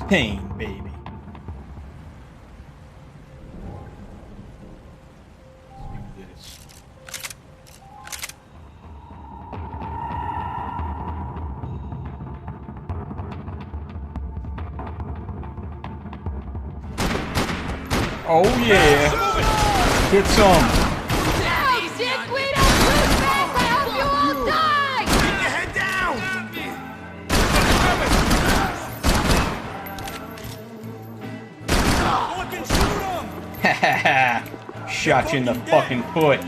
Payne, baby. Let's do this. Oh yeah! Hit some. Shot you in the fucking foot.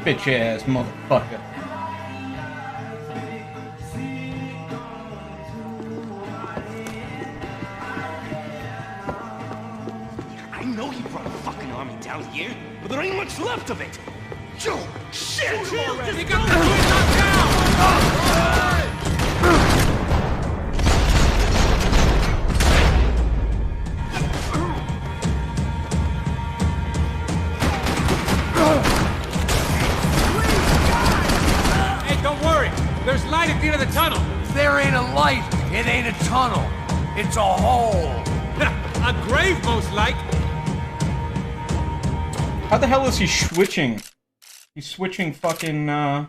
Bitch ass motherfucker. I know he brought a fucking army down here, but there ain't much left of it. Yo, shit! He got the twin knocked down! Hey, don't worry. There's light at the end of the tunnel. There ain't a light. It ain't a tunnel. It's a hole. A grave, most like. How the hell is he switching? He's switching fucking, mouse.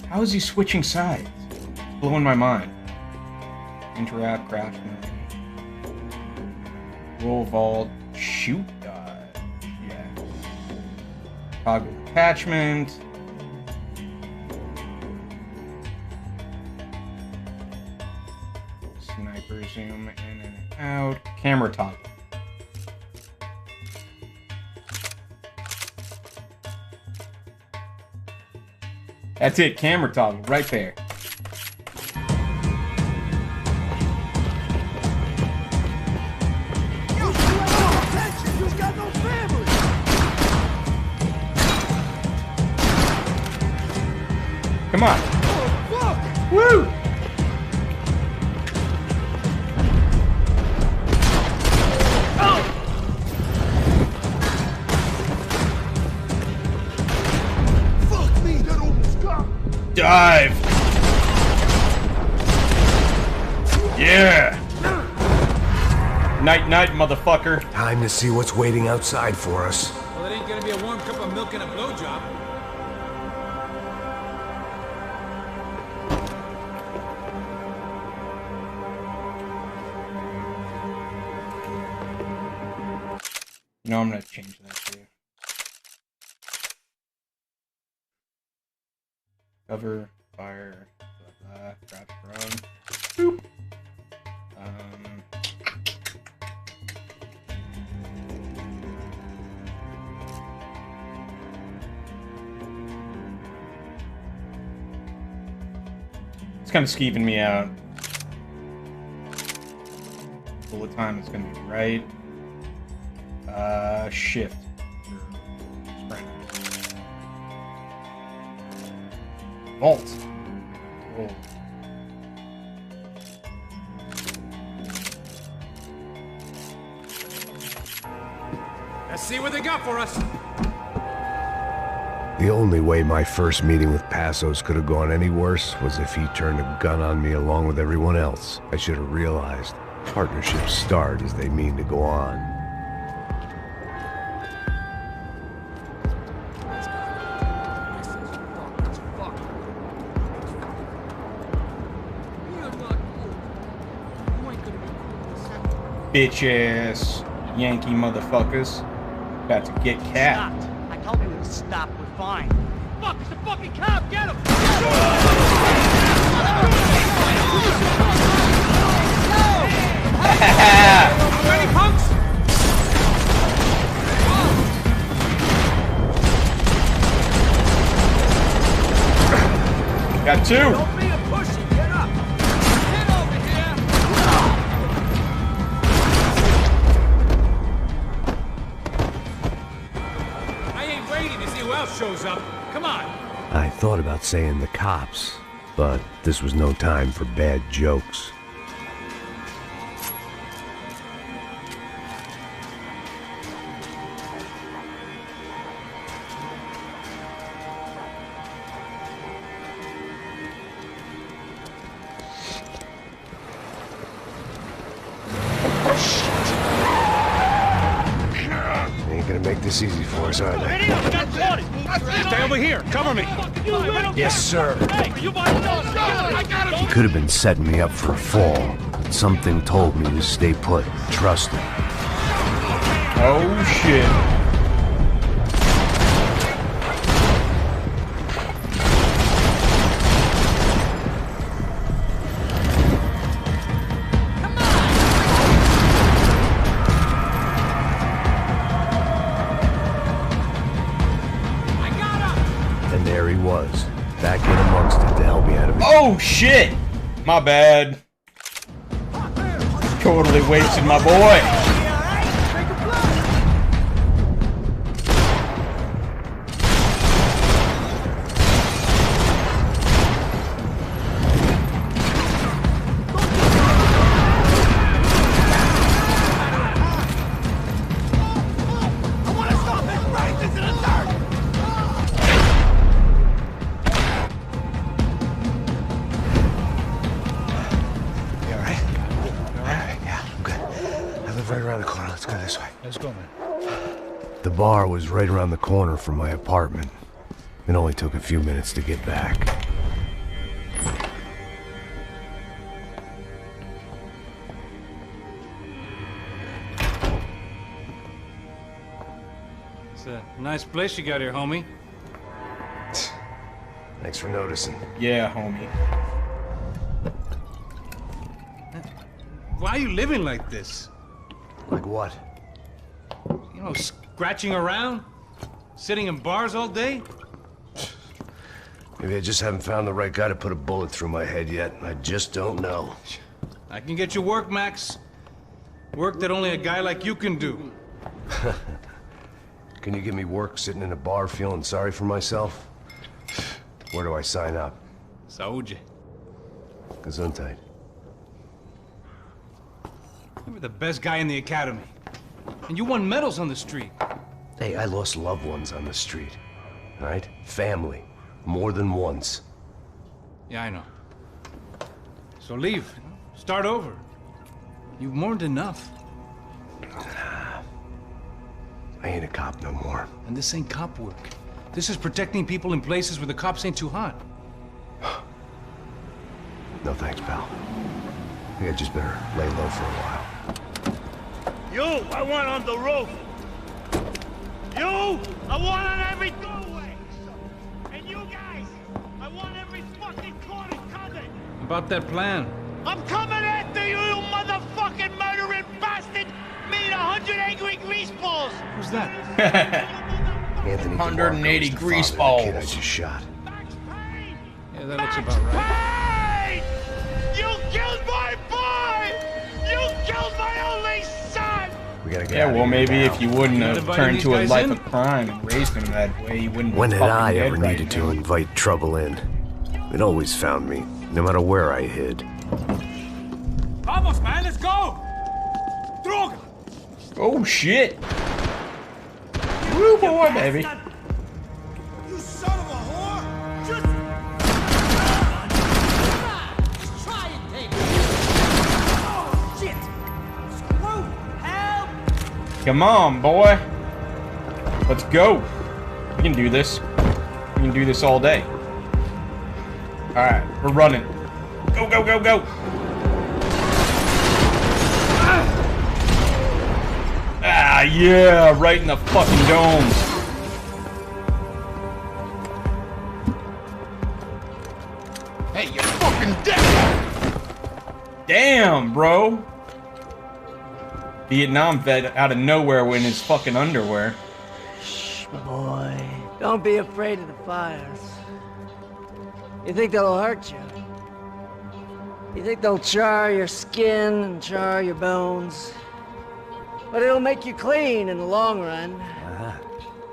How is he switching sides? It's blowing my mind. Interact, crouch, roll, vault, shoot, yeah. Toggle attachment. Sniper zoom in and out. Camera toggle. That's it, camera toggle, right there. Come on. Oh, woo! Dive! Yeah! Night night, motherfucker. Time to see what's waiting outside for us. Well, it ain't gonna be a warm cup of milk and a blowjob. No, I'm gonna change that too. Cover, fire, blah, blah, crouch, run. Boop. It's kind of skeeving me out. Bullet time is gonna be right. Shift. Sprint. Vault. Roll. Let's see what they got for us. The only way my first meeting with Passos could have gone any worse was if he turned a gun on me along with everyone else. I should have realized partnerships start as they mean to go on. Bitch ass Yankee motherfuckers. About to get capped. Stopped. I told you to stop. We're fine. Fuck, it's the fucking cop! Get him! Ready, punks? Got two. Don't be a pussy. Get up. Get over here. shows up. Come on. I thought about saying the cops, but this was no time for bad jokes. Make this easy for us, are they? Stay over here. Cover me. Yes, sir. He could have been setting me up for a fall, but something told me to stay put. Trust him. Oh, shit. There he was, back in amongst it to help me out of it. Oh shit! My bad. Totally wasted my boy. Right around the corner. Let's go this way. Let's go, man. The bar was right around the corner from my apartment. It only took a few minutes to get back. It's a nice place you got here, homie. Thanks for noticing. Yeah, homie. Why are you living like this? Like what? You know, scratching around? Sitting in bars all day? Maybe I just haven't found the right guy to put a bullet through my head yet. I just don't know. I can get you work, Max. Work that only a guy like you can do. Can you give me work sitting in a bar feeling sorry for myself? Where do I sign up? Saúde. Gesundheit. You were the best guy in the academy. And you won medals on the street. Hey, I lost loved ones on the street. All right? Family. More than once. Yeah, I know. So leave. Start over. You've mourned enough. I ain't a cop no more. And this ain't cop work. This is protecting people in places where the cops ain't too hot. No thanks, pal. I think I just better lay low for a while. You, I want on the roof. You, I want on every doorway. And you guys, I want every fucking corner covered. About that plan. I'm coming after you, you motherfucking murdering bastard! Me and 100 angry grease balls! Who's that? Anthony 180 DeMarco's the grease father of the kid I balls. just shot. Max Payne! Yeah, that looks about right. Payne! You killed my boy! You killed my only son! We gotta get Yeah, out of well, here maybe now. if you wouldn't Not have inviting turned these to a guys life in? of crime and raised him that way, you wouldn't When be had fucking I dead ever right needed to now. invite trouble in? It always found me, no matter where I hid. Vamos, man, let's go! Droga! Oh, shit. Woo, boy, baby. You son of a whore! Just try and take it! Oh, shit! Screw! Help! Come on, boy. Let's go. We can do this. We can do this all day. Alright, we're running. Go, go, go, go. Ah, yeah, right in the fucking dome. Hey, you're fucking dead. Damn, bro. Vietnam vet out of nowhere in his fucking underwear. Shh, my boy. Don't be afraid of the fires. You think they'll hurt you? You think they'll char your skin and char your bones? But it'll make you clean in the long run.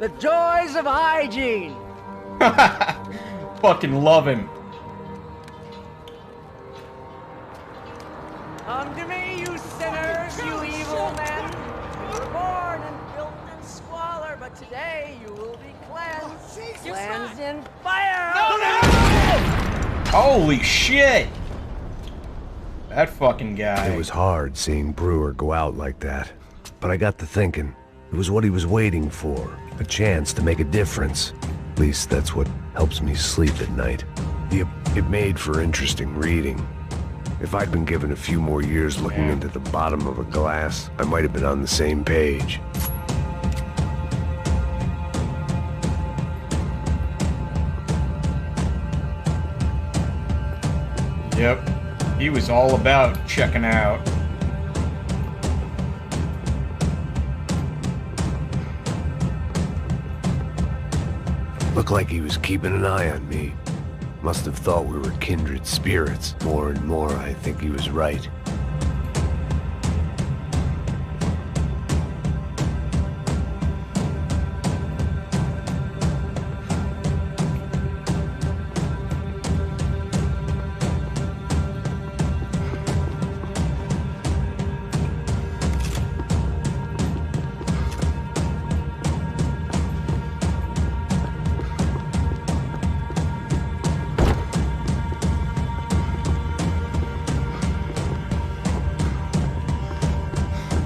The joys of hygiene. Fucking love him. Come to me, you sinners, you evil men. You were born in filth and squalor, but today you will be cleansed. Cleansed in fire. Holy shit! That fucking guy. It was hard seeing Brewer go out like that. But I got to thinking, it was what he was waiting for. A chance to make a difference. At least that's what helps me sleep at night. It made for interesting reading. If I'd been given a few more years looking into the bottom of a glass, I might have been on the same page. Yep. He was all about checking out. Looked like he was keeping an eye on me. Must have thought we were kindred spirits. More and more, I think he was right.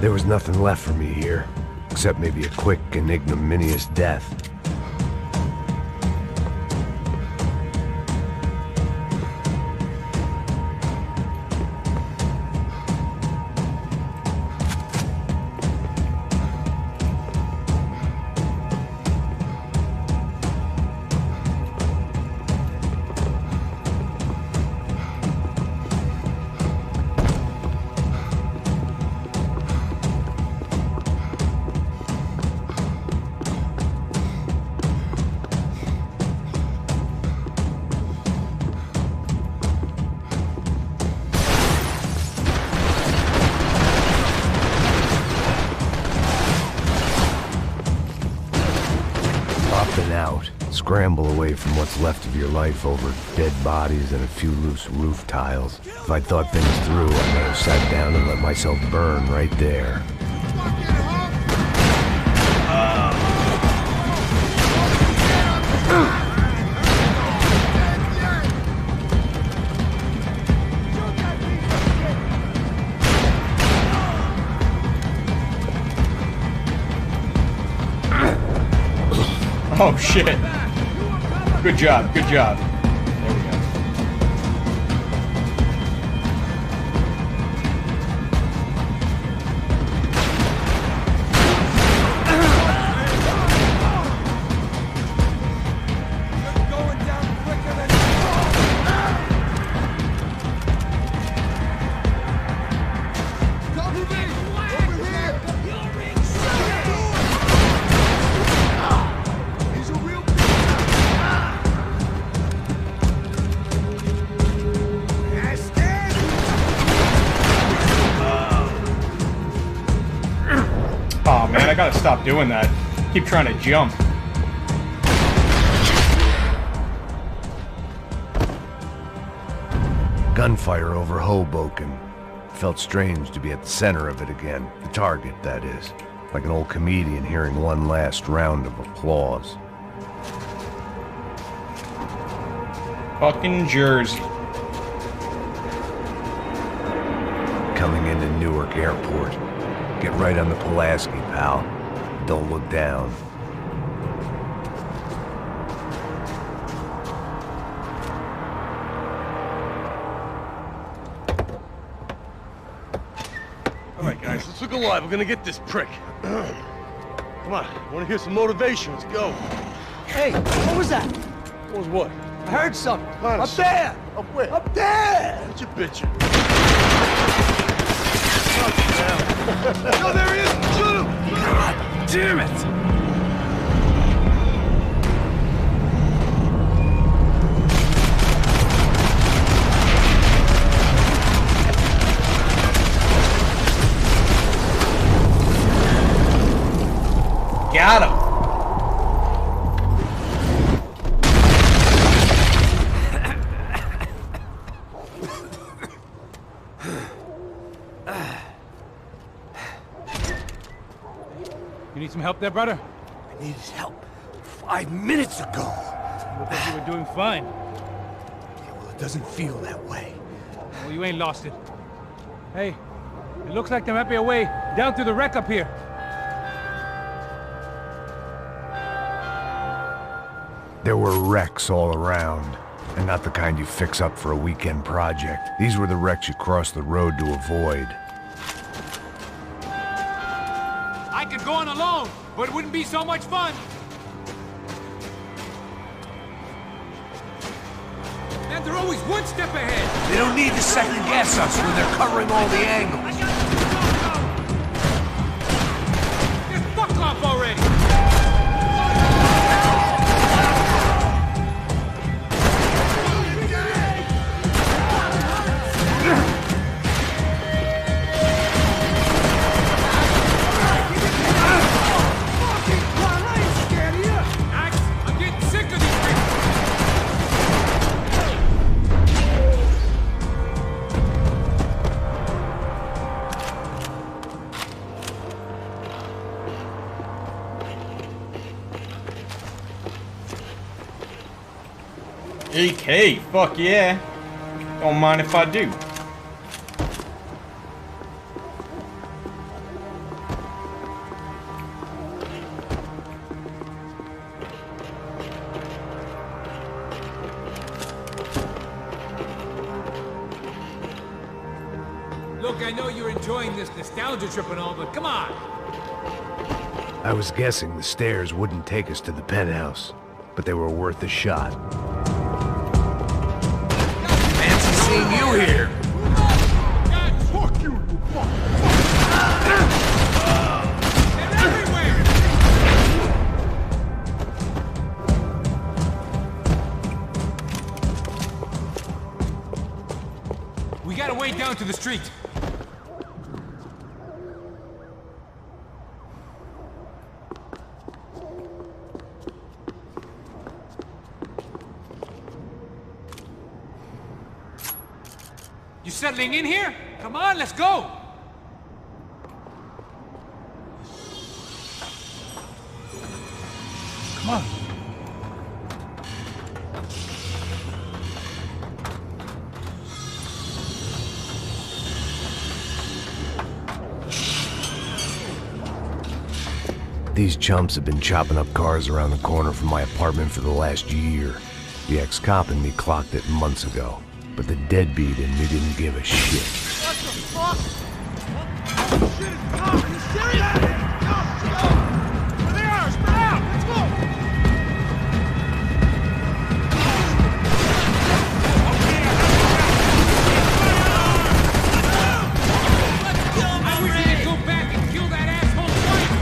There was nothing left for me here, except maybe a quick and ignominious death. Out, scramble away from what's left of your life over dead bodies and a few loose roof tiles. If I'd thought things through, I might have sat down and let myself burn right there. Oh shit. Good job, good job. There we go. Oh man, I gotta stop doing that. Keep trying to jump. Gunfire over Hoboken. Felt strange to be at the center of it again. The target, that is. Like an old comedian hearing one last round of applause. Fucking Jersey. Coming into Newark Airport. Get right on the Pulaski, pal. Don't look down. All right, guys, let's look alive. We're gonna get this prick. Come on, want to hear some motivation? Let's go. Hey, what was that? What was what? I heard something. Honest. Up there! Up where? Up there! What you bitching? No, there he is! Shoot him! God damn it! Got him. need some help there, brother? I needed help 5 minutes ago. Looked like you were doing fine. Yeah, well, it doesn't feel that way. Well, you ain't lost it. Hey, it looks like there might be a way down through the wreck up here. There were wrecks all around, and not the kind you fix up for a weekend project. These were the wrecks you cross the road to avoid. I could go on alone, but it wouldn't be so much fun. And they're always one step ahead. They don't need to second guess us when they're covering all the angles. Just fuck off already! I'm getting sick of these things. AK, fuck yeah. Don't mind if I do. Look, I know you're enjoying this nostalgia trip and all, but come on. I was guessing the stairs wouldn't take us to the penthouse, but they were worth a shot. Fancy seeing you here. Fuck you, you fuck! They're everywhere. We gotta wade down to the street. You settling in here? Come on, let's go! Come on. These chumps have been chopping up cars around the corner from my apartment for the last year. The ex-cop in me clocked it months ago, but the deadbeat in me didn't give a shit. What the fuck? What shit is coming? Are you serious? Go! There they are! Spread out! Let's go! I wish we could go back and kill that asshole twice!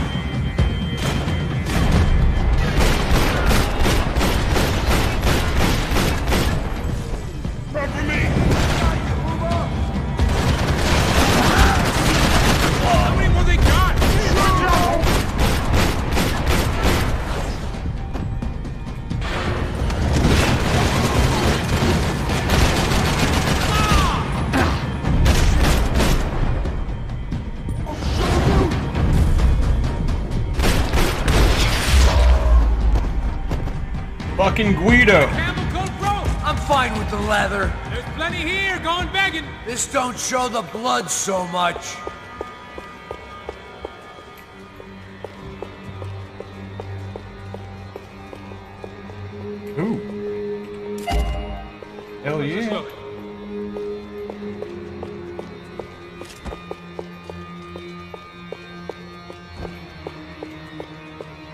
Run for me! Move on! How many more they got? Fucking Guido. Camel coat, bro! I'm fine with the leather. There's plenty here, going begging. This don't show the blood so much. Ooh. Hell Let's yeah. look.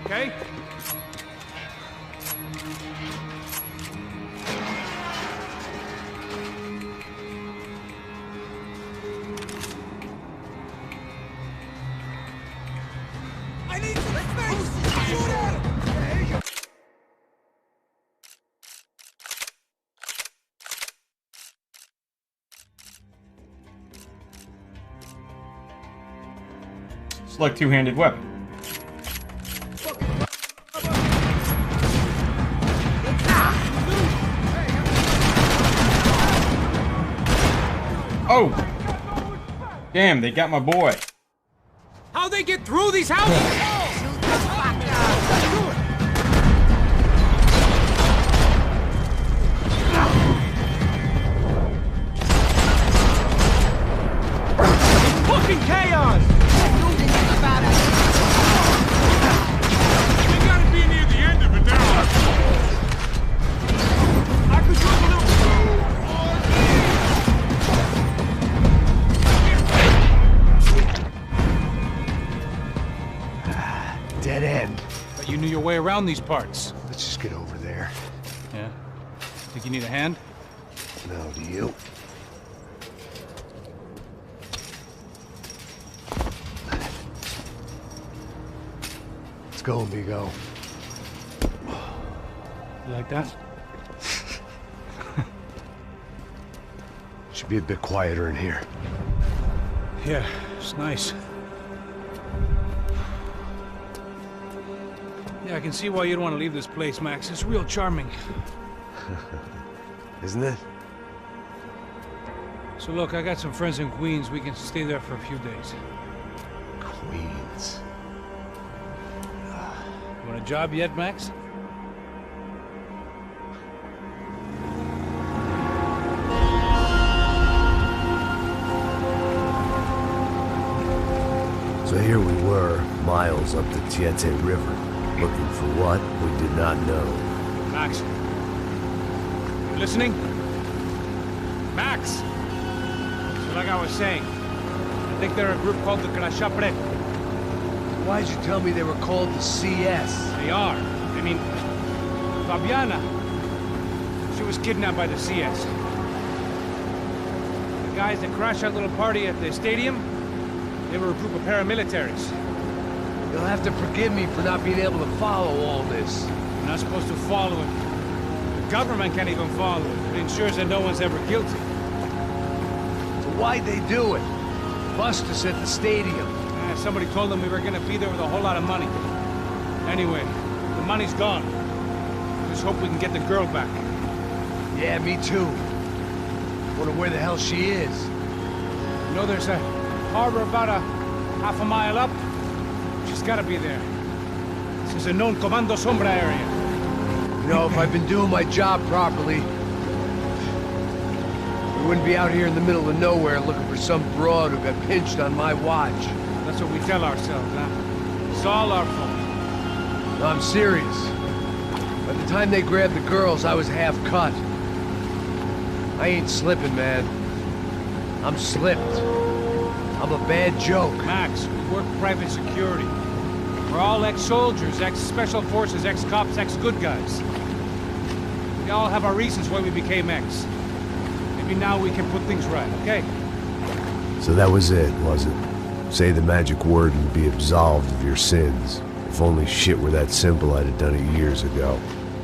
Okay. I need some space! Shoot at him! Select two-handed weapon. Oh! Damn, they got my boy. How'd they get through these houses? around these parts. Let's just get over there. Yeah? Think you need a hand? No, do you? Let's go, amigo. You like that? Should be a bit quieter in here. Yeah, it's nice. Yeah, I can see why you'd want to leave this place, Max. It's real charming. Isn't it? So look, I got some friends in Queens. We can stay there for a few days. Queens. You want a job yet, Max? So here we were, miles up the Tietê River, looking for what we did not know. Max. You listening? Max! So like I was saying, I think they're a group called the Crashapre. Why'd you tell me they were called the CS? They are. I mean, Fabiana. She was kidnapped by the CS. The guys that crashed that little party at the stadium, they were a group of paramilitaries. You'll have to forgive me for not being able to follow all this. You're not supposed to follow it. The government can't even follow it. It ensures that no one's ever guilty. So why'd they do it? Bust us at the stadium. Somebody told them we were gonna be there with a whole lot of money. Anyway, the money's gone. I just hope we can get the girl back. Yeah, me too. Wonder where the hell she is. You know there's a harbor about a half a mile up? She's gotta be there. This is a known Comando Sombra area. You know, if I'd been doing my job properly, we wouldn't be out here in the middle of nowhere looking for some broad who got pinched on my watch. That's what we tell ourselves, huh? It's all our fault. No, I'm serious. By the time they grabbed the girls, I was half cut. I ain't slipping, man. I'm slipped. I'm a bad joke. Max, we work private security. We're all ex-soldiers, ex-special forces, ex-cops, ex-good guys. We all have our reasons why we became ex. Maybe now we can put things right, okay? So that was it, was it? Say the magic word and be absolved of your sins. If only shit were that simple, I'd have done it years ago.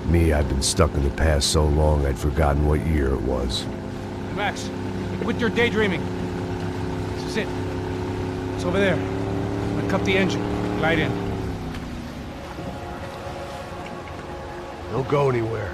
Me, I've been stuck in the past so long I'd forgotten what year it was. Hey, Max, quit your daydreaming. This is it. It's over there. I'm gonna cut the engine. Glide in. Don't go anywhere.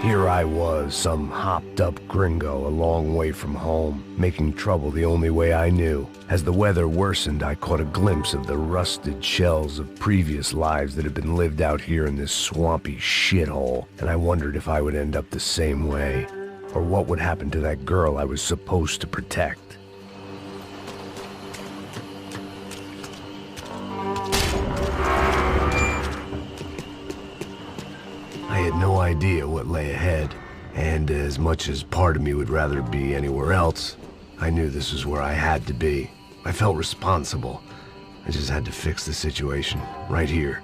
Here I was, some hopped-up gringo a long way from home, making trouble the only way I knew. As the weather worsened, I caught a glimpse of the rusted shells of previous lives that had been lived out here in this swampy shithole, and I wondered if I would end up the same way, or what would happen to that girl I was supposed to protect. I had no idea what lay ahead, and as much as part of me would rather be anywhere else, I knew this was where I had to be. I felt responsible. I just had to fix the situation, right here.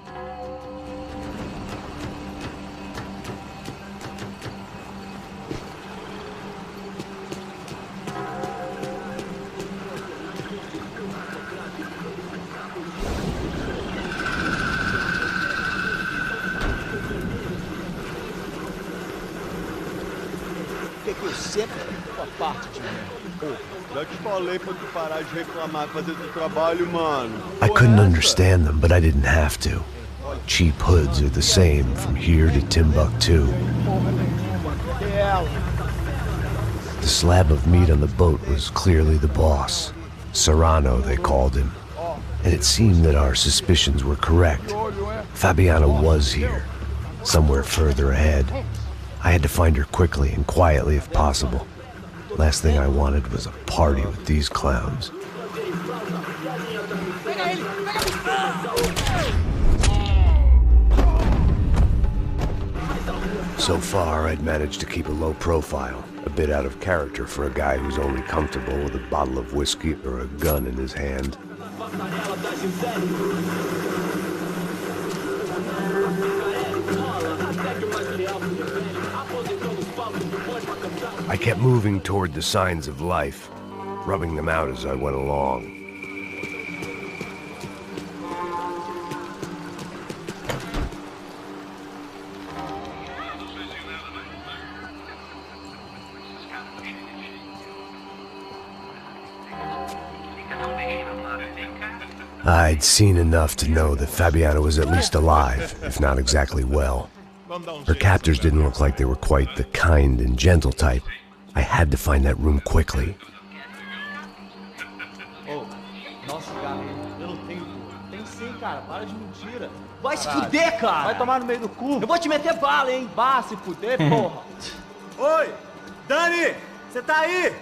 você, tua parte de merda. Já te falei pra tu parar de reclamar, fazer teu trabalho, mano. I couldn't understand them, but I didn't have to. Cheap hoods are the same from here to Timbuktu. The slab of meat on the boat was clearly the boss. Serrano, they called him. And it seemed that our suspicions were correct. Fabiana was here, somewhere further ahead. I had to find her quickly and quietly if possible. Last thing I wanted was a party with these clowns. So far, I'd managed to keep a low profile, a bit out of character for a guy who's only comfortable with a bottle of whiskey or a gun in his hand. I kept moving toward the signs of life, rubbing them out as I went along. I'd seen enough to know that Fabiana was at least alive, if not exactly well. Her captors didn't look like they were quite the kind and gentle type. I had to find that room quickly. Oh, nossa, cara, eu não tenho. Tem sim, cara, para de mentira. Vai se fuder, cara! Vai tomar no meio do cu! Eu vou te meter bala, hein? Vá se fuder, porra! Oi! Dani! Você tá aí?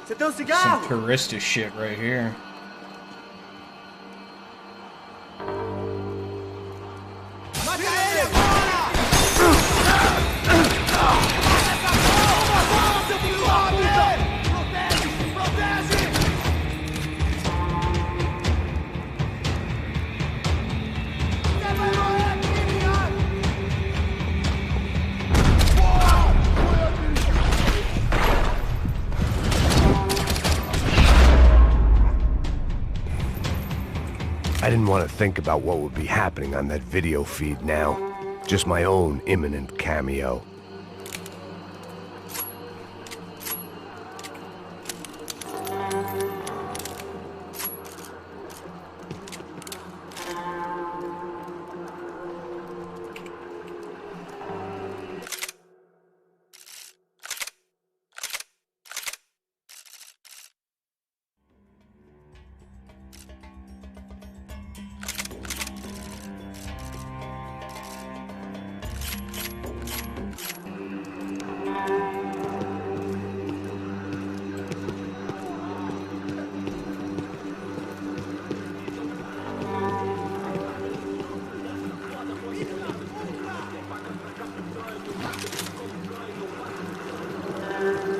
Você tem cigarro? Some Carista shit right here. I didn't want to think about what would be happening on that video feed now. Just my own imminent cameo.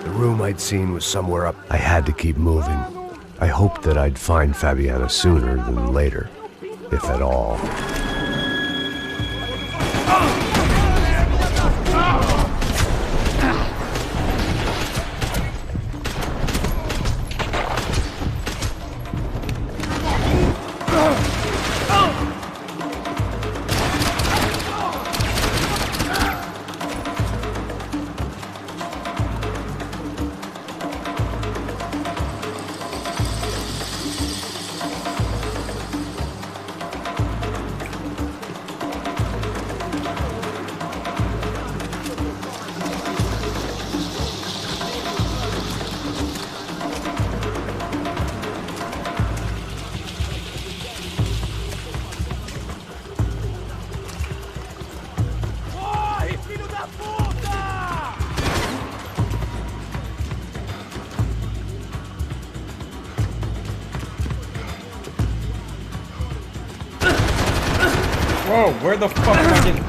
The room I'd seen was somewhere up. I had to keep moving. I hoped that I'd find Fabiana sooner than later, if at all. Whoa, where the fuck am I getting?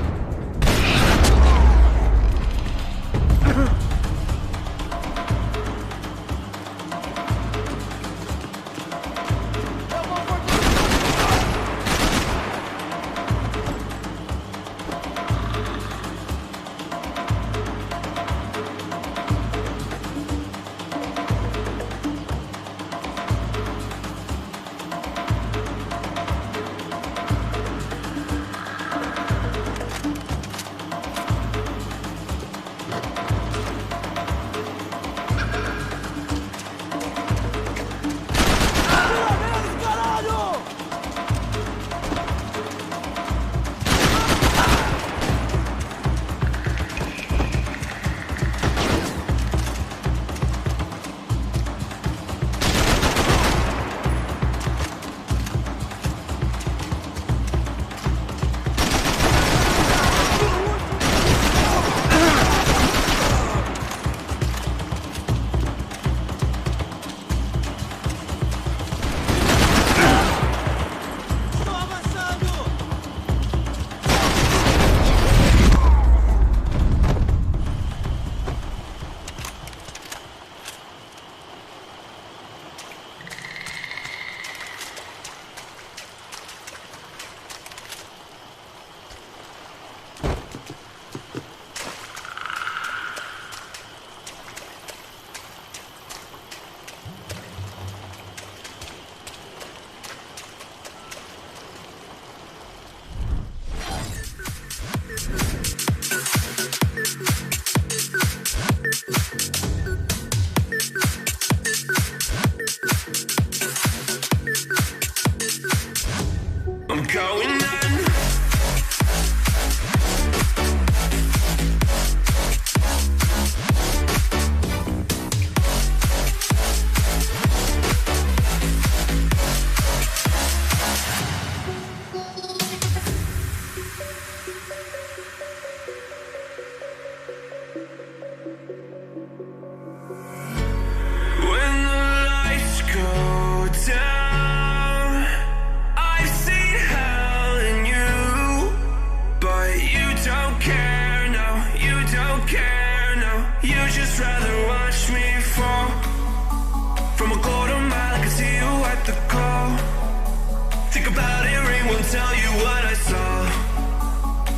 tell you what I saw.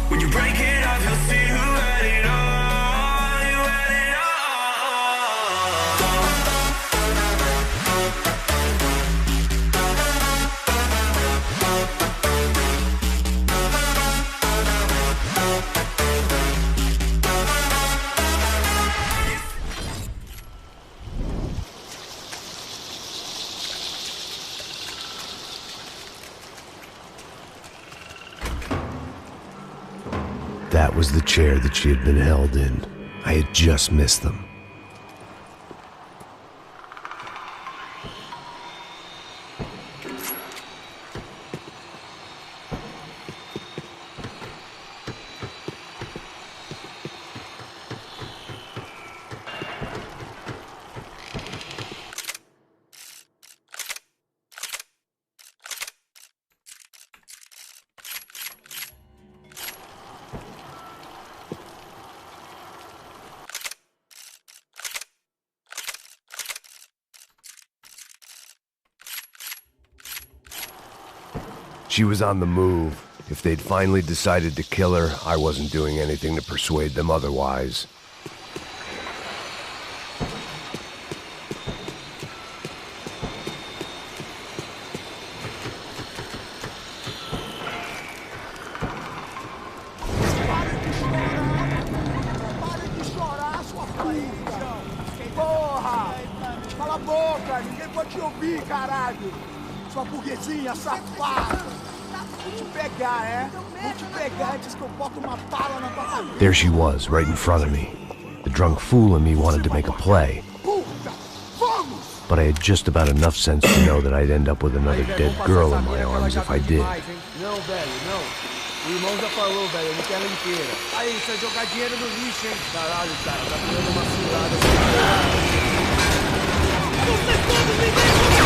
When you break it off, you'll see who had it all. You had it all. That was the chair that she had been held in. I had just missed them. She was on the move. If they'd finally decided to kill her, I wasn't doing anything to persuade them otherwise. Porra! Cala a boca! Ninguém pode te ouvir, caralho! Sua burguesinha safada! Vou te pegar, é? Vou te pegar antes que eu boto uma bala na tua cabeça! There she was, right in front of me. The drunk fool in me wanted to make a play. Puta! Vamos! But I had just about enough sense to know that I'd end up with another dead girl in my arms if I did. Não, velho, não. O irmão já falou, velho, eu não quero ela inteira. Aí, isso é jogar dinheiro no lixo, hein? Caralho, cara, tá tirando uma cilada assim. Vocês todos me deixam!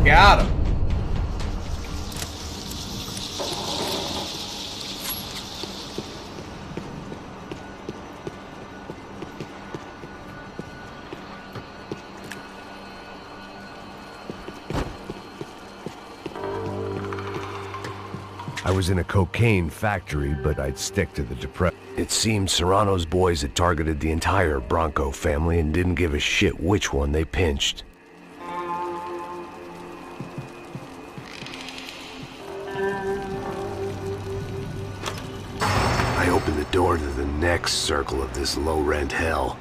Got him. I was in a cocaine factory, but I'd stick to the depression. It seemed Serrano's boys had targeted the entire Bronco family and didn't give a shit which one they pinched. I opened the door to the next circle of this low-rent hell.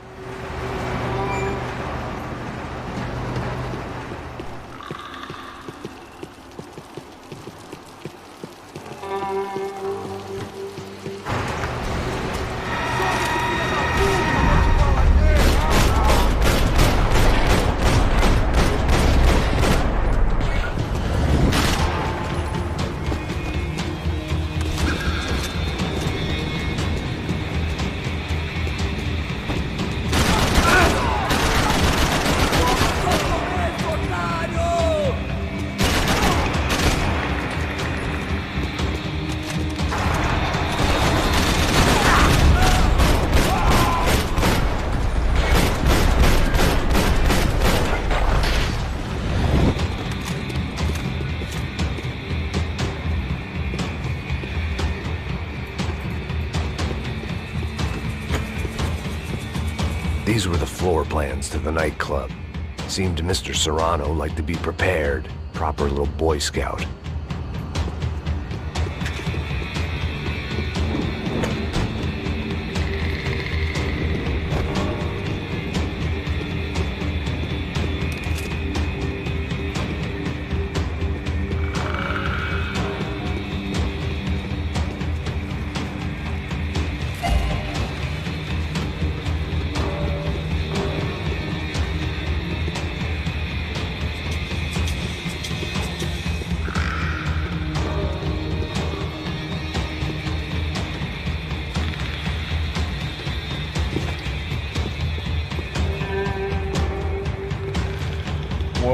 These were the floor plans to the nightclub. Seemed Mr. Serrano liked to be prepared. Proper little Boy Scout.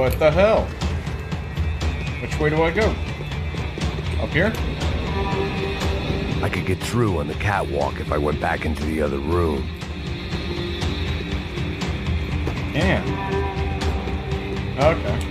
What the hell? Which way do I go? Up here? I could get through on the catwalk if I went back into the other room. Yeah. Okay.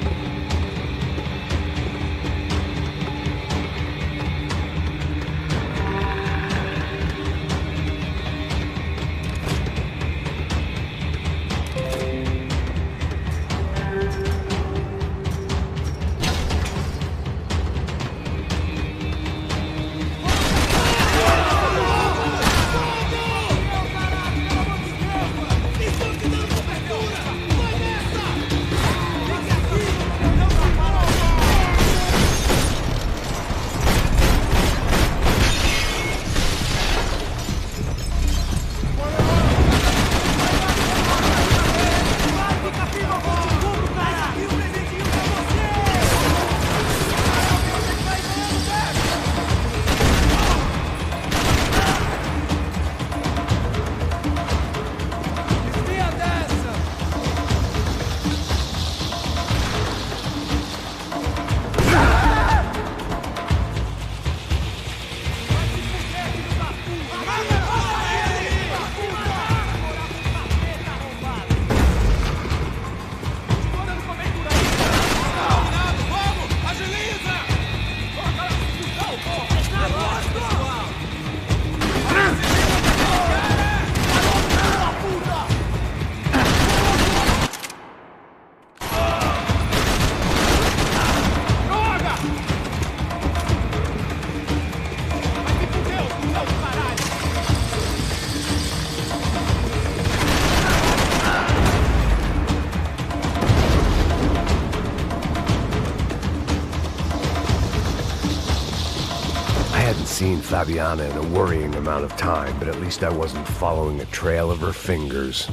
Seen Fabiana in a worrying amount of time, but at least I wasn't following a trail of her fingers.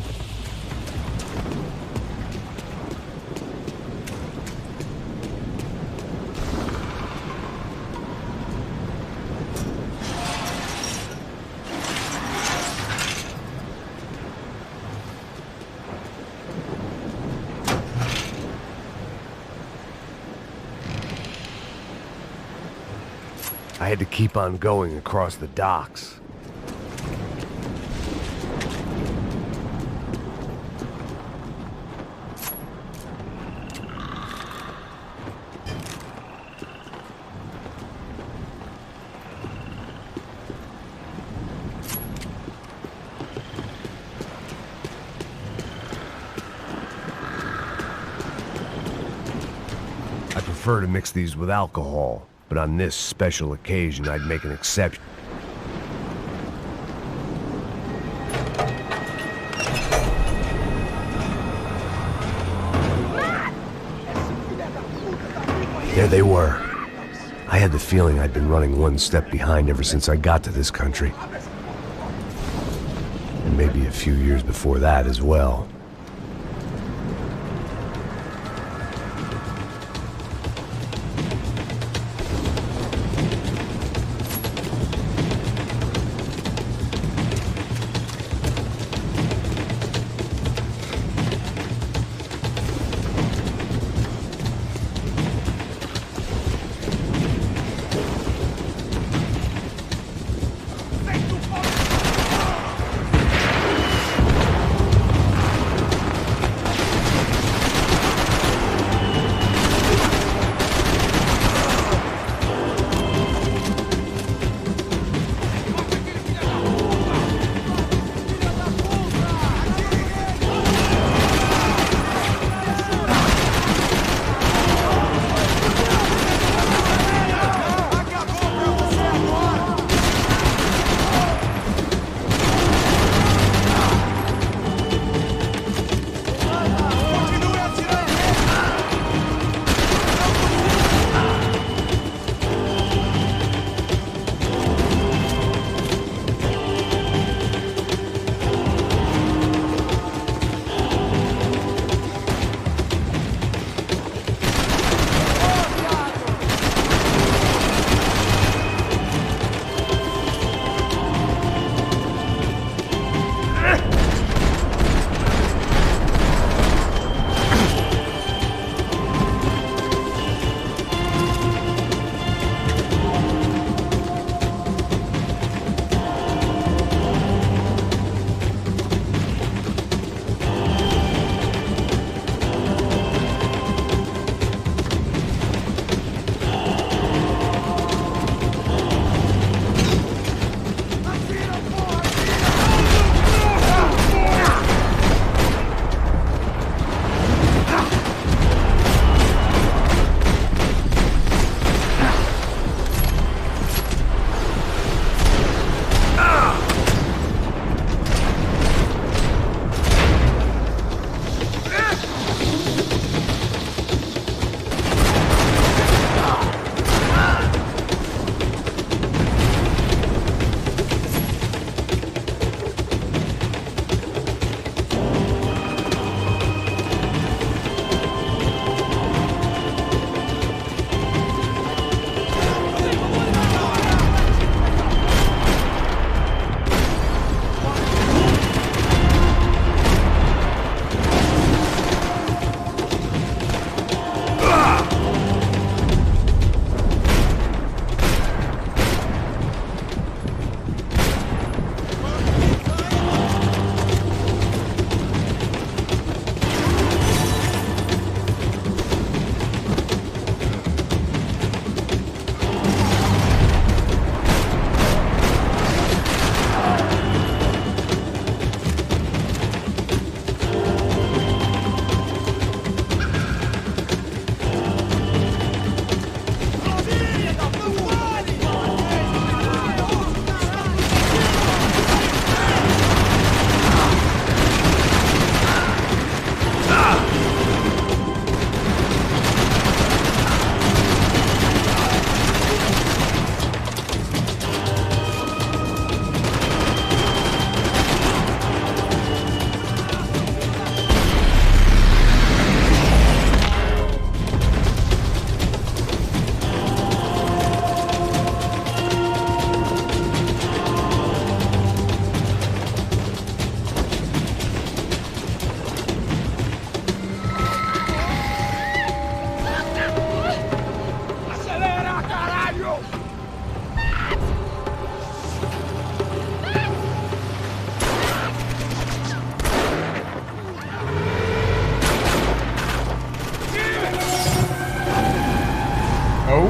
I had to keep on going across the docks. I prefer to mix these with alcohol. But on this special occasion, I'd make an exception. There they were. I had the feeling I'd been running one step behind ever since I got to this country. And maybe a few years before that as well.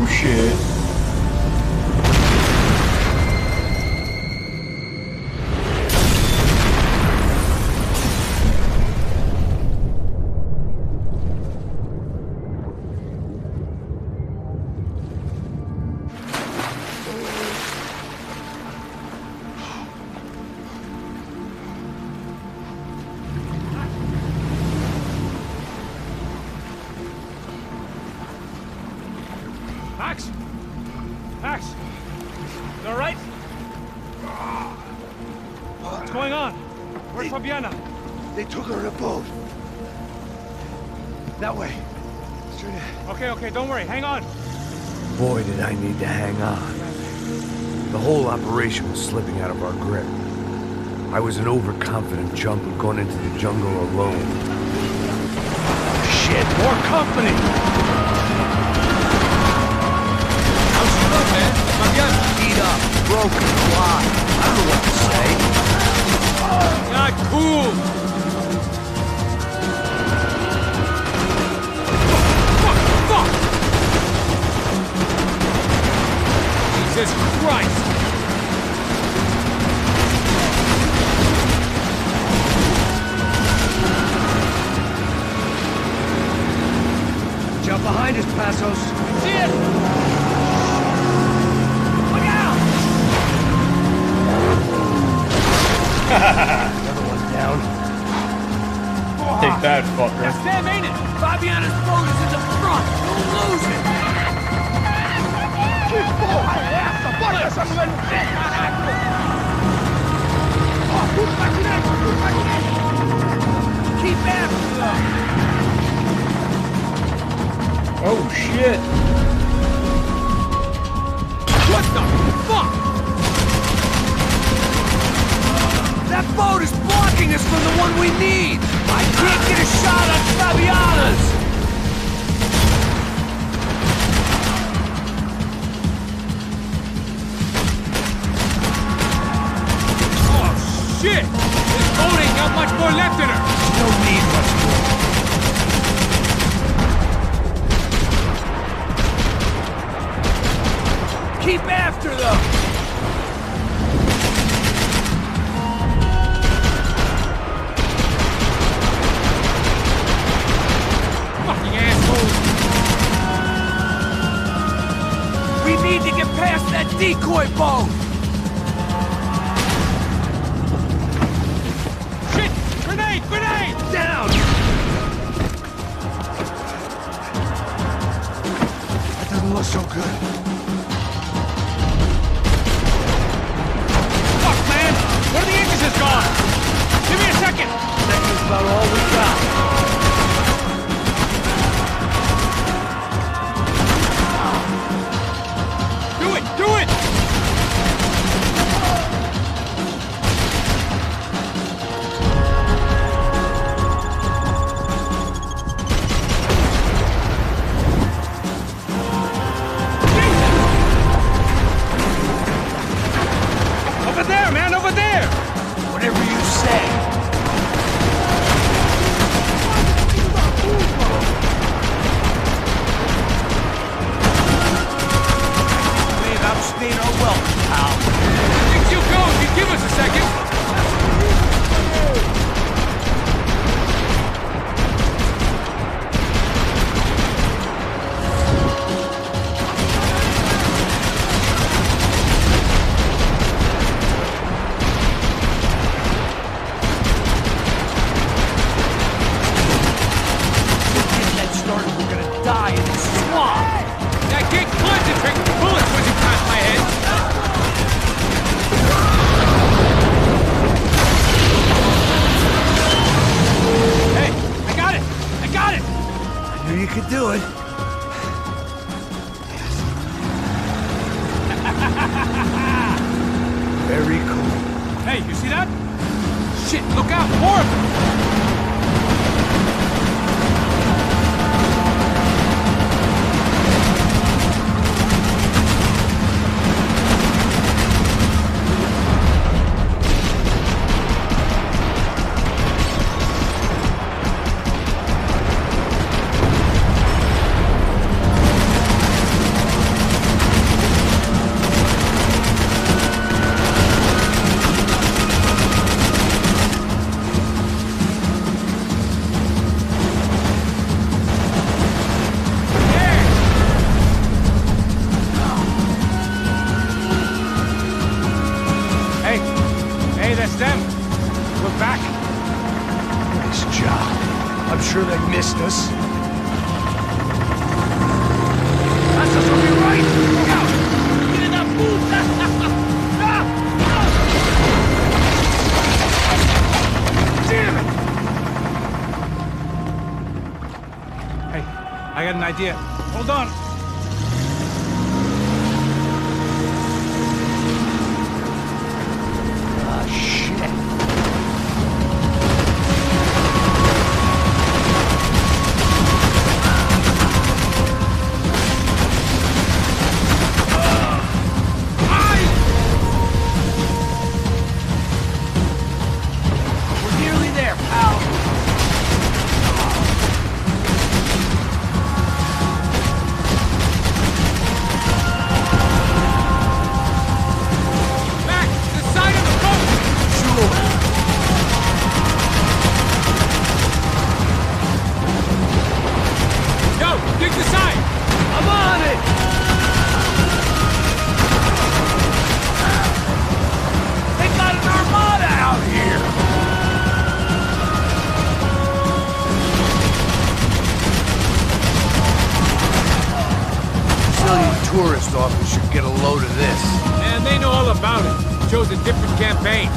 Oh shit. Max? Max? You alright? What's going on? Where's Fabiana? They took her in a boat. That way. Straight ahead. Okay, don't worry. Hang on. Boy, did I need to hang on. The whole operation was slipping out of our grip. I was an overconfident chump who'd gone into the jungle alone. Shit, more company! How's she look, man? Fabiana? Beat up, broken, alive. I don't know what to say. Not cool! Fuck! Jesus Christ! Jump behind us, Passos. See it! Look out! Another one down. Take that, fucker. That's them, ain't it? Fabiana's boat is in the front. Don't lose it. Keep after them! Oh shit. What the fuck? That boat is blocking us from the one we need. I can't get a shot on Fabiana's. Oh shit! This boat ain't got much more left in her! No need much more. Keep after them. Fucking assholes! We need to get past that decoy boat. Shit! Grenade! Grenade! Down! That doesn't look so good. Fuck, man! One of the engines is gone! Give me a second! Second's about all we got. Do it! Do it! Over there, man! Over there! Whatever you say. We've outstayed our welcome, pal. Things you go if you give us a second! Get that started, we're gonna die in this swamp. Now get concentrated! Bullets whizzing past my head! Hey! I got it! I got it! I knew you could do it. Very cool. Hey, you see that? Shit, look out! More of them! missed us. That's us, will be right! Look out! Get in that puta! Damn it! Hey, I got an idea. Hold on. Ah, shit. We're nearly there, pal. Back! The side of the boat! Yo, dig the side! I'm on it! They got an armada out here! Brazilian tourist office should get a load of this. And they know all about it. Chose a different campaign.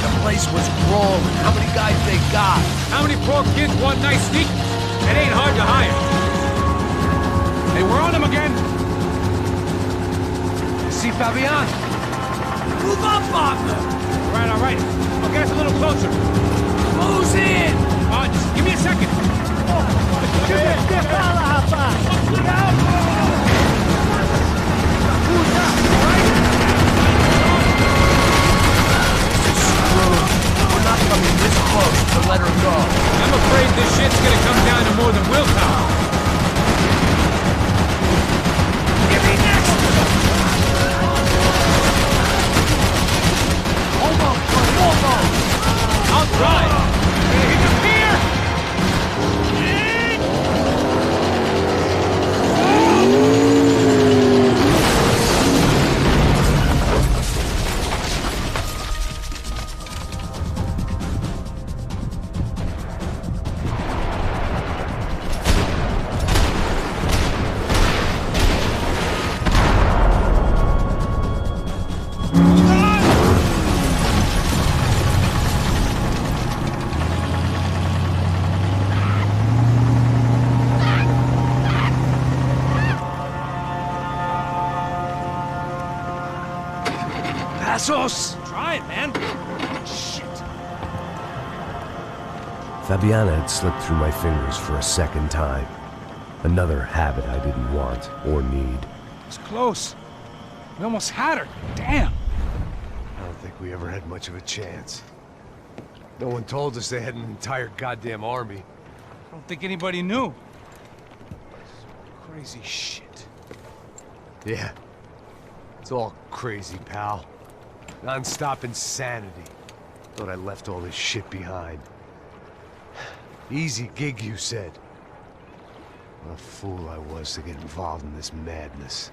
The place was crawling. How many guys they got? How many poor kids want nice sneak? It ain't hard to hire. Hey, we're on them again. See Fabian? Move up on them! All right. I'll get us a little closer. Who's in? Just give me a second. We're not coming this close to let her go. I'm afraid this shit's gonna come down to more than willpower. Give me next! Hold on, hold on! I'll try. Hit the pier! Passos! Try it, man. Fabiana had slipped through my fingers for a second time. Another habit I didn't want or need. It's close. We almost had her. Damn. I don't think we ever had much of a chance. No one told us they had an entire goddamn army. I don't think anybody knew. Crazy shit. Yeah. It's all crazy, pal. Non-stop insanity. Thought I left all this shit behind. Easy gig, you said. What a fool I was to get involved in this madness.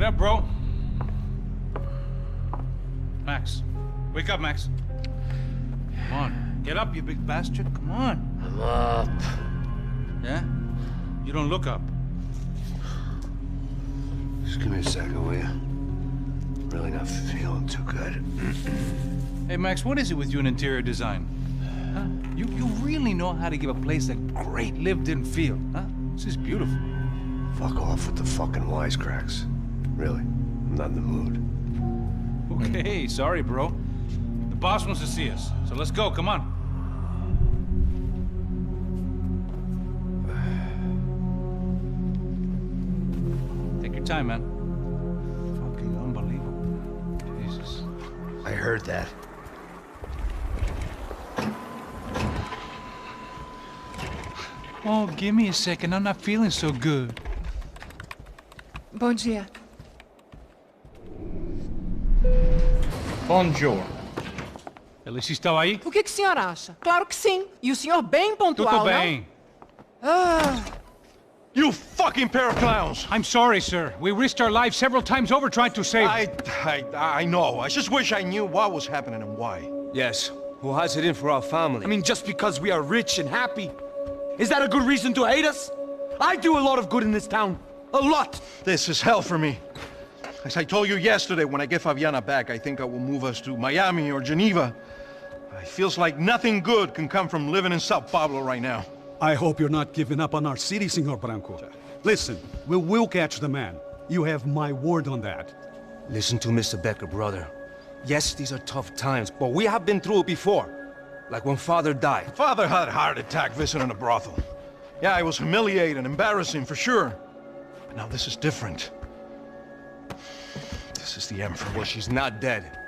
Get up, bro. Max. Wake up, Max. Come on. Get up, you big bastard. Come on. I'm up. Yeah? You don't look up. Just give me a second, will you? Really not feeling too good. Hey, Max, what is it with you in interior design? Huh? You really know how to give a place a great lived-in feel, huh? This is beautiful. Fuck off with the fucking wisecracks. Really, I'm not in the mood. Okay, sorry, bro. The boss wants to see us, so let's go, come on. Take your time, man. Fucking unbelievable. Jesus. I heard that. Oh, give me a second. I'm not feeling so good. Bom dia. Bonjour. Ela estava aí? O que o senhor acha? Claro que sim. E o senhor bem pontual, Tudo bem. não? Ah, You fucking pair of clowns! I'm sorry, sir. We risked our lives several times over trying to save... I know. I just wish I knew what was happening and why. Yes, who has it in for our family? I mean, just because we are rich and happy, is that a good reason to hate us? I do a lot of good in this town. A lot! This is hell for me. As I told you yesterday, when I get Fabiana back, I think I will move us to Miami or Geneva. It feels like nothing good can come from living in Sao Paulo right now. I hope you're not giving up on our city, Senor Branco. Listen, we will catch the man. You have my word on that. Listen to Mr. Becker, brother. Yes, these are tough times, but we have been through it before. Like when Father died. Father had a heart attack visiting a brothel. Yeah, it was humiliating, embarrassing, for sure. But now this is different. This is the Emperor. Well, she's not dead.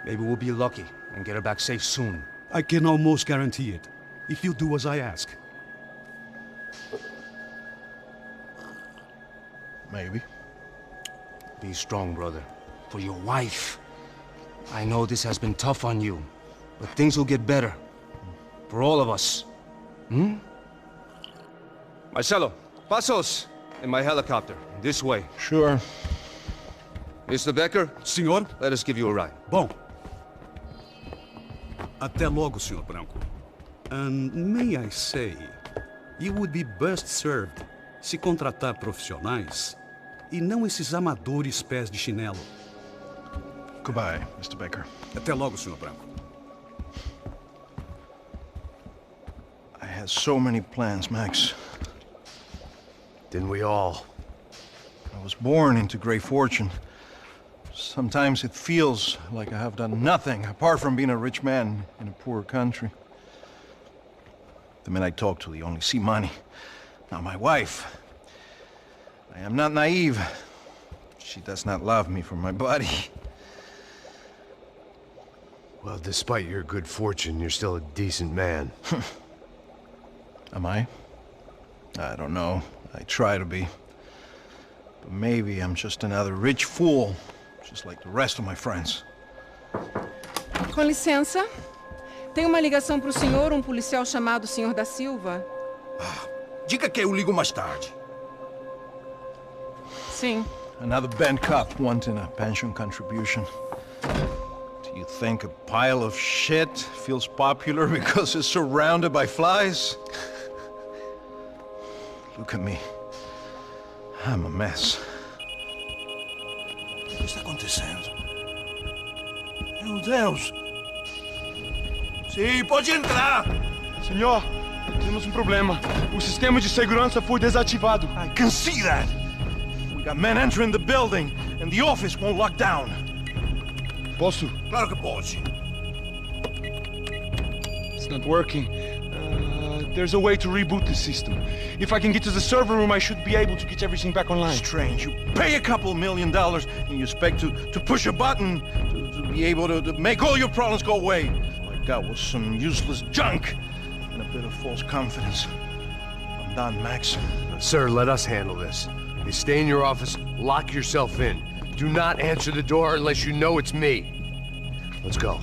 Maybe we'll be lucky and get her back safe soon. I can almost guarantee it, if you do as I ask. Maybe. Be strong, brother. For your wife. I know this has been tough on you, but things will get better. For all of us. Hmm? Marcelo, pasos in my helicopter. This way. Sure. Mr. Becker? Senhor? Let us give you a ride. Bom. Até logo, Senhor Branco. And may I say, you would be best served se contratar profissionais e não esses amadores pés de chinelo. Goodbye, Mr. Baker. Até logo, Senhor Branco. I had so many plans, Max. Didn't we all? I was born into great fortune. Sometimes it feels like I have done nothing apart from being a rich man in a poor country. The men I talk to, they only see money. Now my wife, I am not naive. She does not love me for my body. Well, despite your good fortune, you're still a decent man. Am I? I don't know. I try to be. But maybe I'm just another rich fool, just like the rest of my friends. com licença. Tem uma ligação pro senhor, um policial chamado Senhor da Silva. Diga que eu ligo mais tarde. Sim. Another bent cop wanting a pension contribution. Do you think a pile of shit feels popular because it's surrounded by flies? Look at me. I'm a mess. O que está acontecendo? Meu Deus! Sim, pode entrar! Senhor, temos problema. O sistema de segurança foi desativado. I can see that. We got men entering the building, and the office won't lock down. Posso? Claro que pode. It's not working. There's a way to reboot the system. If I can get to the server room, I should be able to get everything back online. Strange. You pay a couple $1 million, and you expect to push a button to be able to make all your problems go away. All I got was some useless junk and a bit of false confidence. I'm done, Max. Sir, let us handle this. You stay in your office, lock yourself in. Do not answer the door unless you know it's me. Let's go.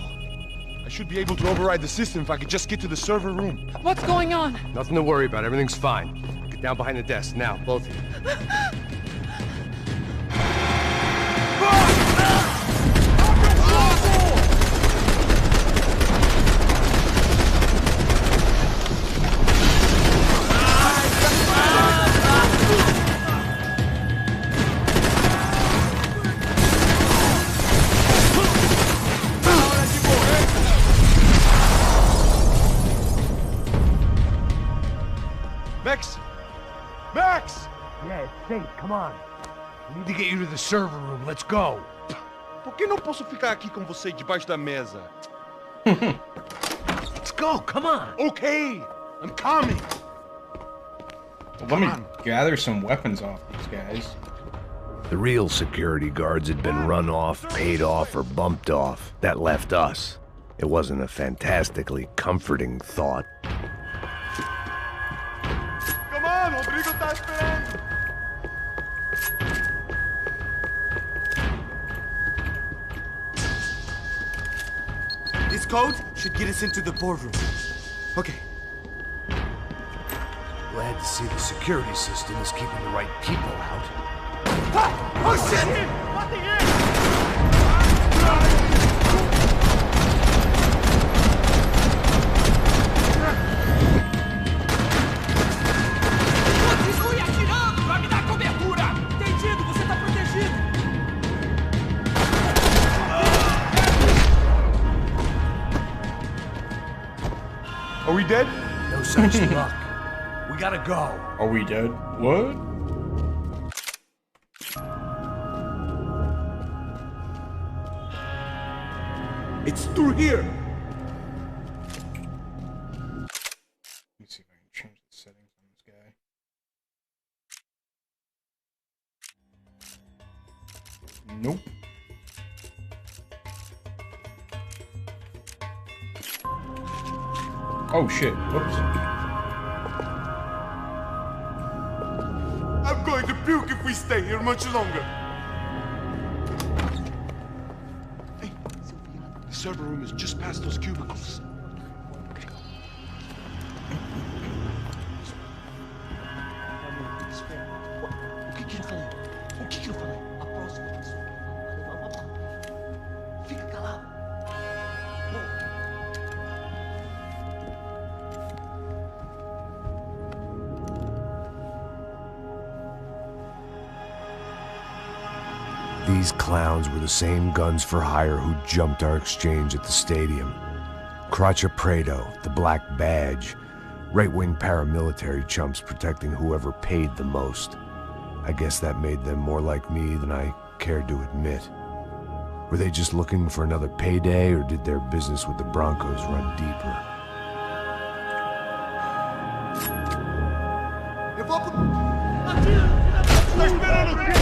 I should be able to override the system if I could just get to the server room. What's going on? Nothing to worry about. Everything's fine. Get down behind the desk. Now, both of you. Yeah, it's safe. Come on. We need to get you to the server room. Let's go. Por que não posso ficar aqui com você debaixo da mesa? Let's go. Come on. Okay, I'm coming. Well, let me gather some weapons off these guys. The real security guards had been run off, paid off, or bumped off. That left us. It wasn't a fantastically comforting thought. Come on, Rodrigo tá esperando. This code should get us into the boardroom. Okay. Glad to see the security system is keeping the right people out. Oh shit! What the heck? Continue atirando pra me dar cobertura! Entendido, você tá protegido! Are we dead? No such luck. We gotta go. Are we dead? What? It's through here. Let me see if I can change the settings on this guy. Nope. Oh shit, whoops. I'm going to puke if we stay here much longer. Hey, the server room is just past those cubicles. O que eu falei? O que eu falei? A próxima pessoa vai levar uma bala. Fica calado. These clowns were the same guns for hire who jumped our exchange at the stadium. Crotcha Prado, the Black Badge, right-wing paramilitary chumps protecting whoever paid the most. I guess that made them more like me than I cared to admit. Were they just looking for another payday, or did their business with the Broncos run deeper? Eu vou pro... Tá esperando o quê?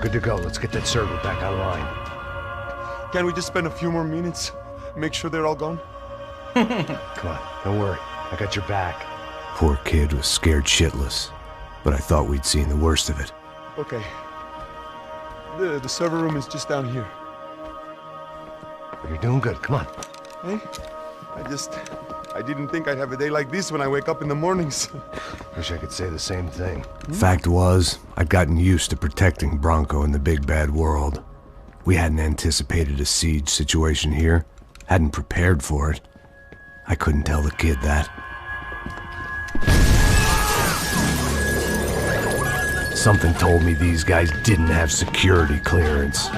Good to go. Let's get that server back online. Can we just spend a few more minutes? Make sure they're all gone? Come on, don't worry. I got your back. Poor kid was scared shitless, but I thought we'd seen the worst of it. Okay. The server room is just down here. You're doing good. Come on. Hey, I didn't think I'd have a day like this when I wake up in the mornings. Wish I could say the same thing. Fact was, I'd gotten used to protecting Bronco in the big bad world. We hadn't anticipated a siege situation here, hadn't prepared for it. I couldn't tell the kid that. Something told me these guys didn't have security clearance.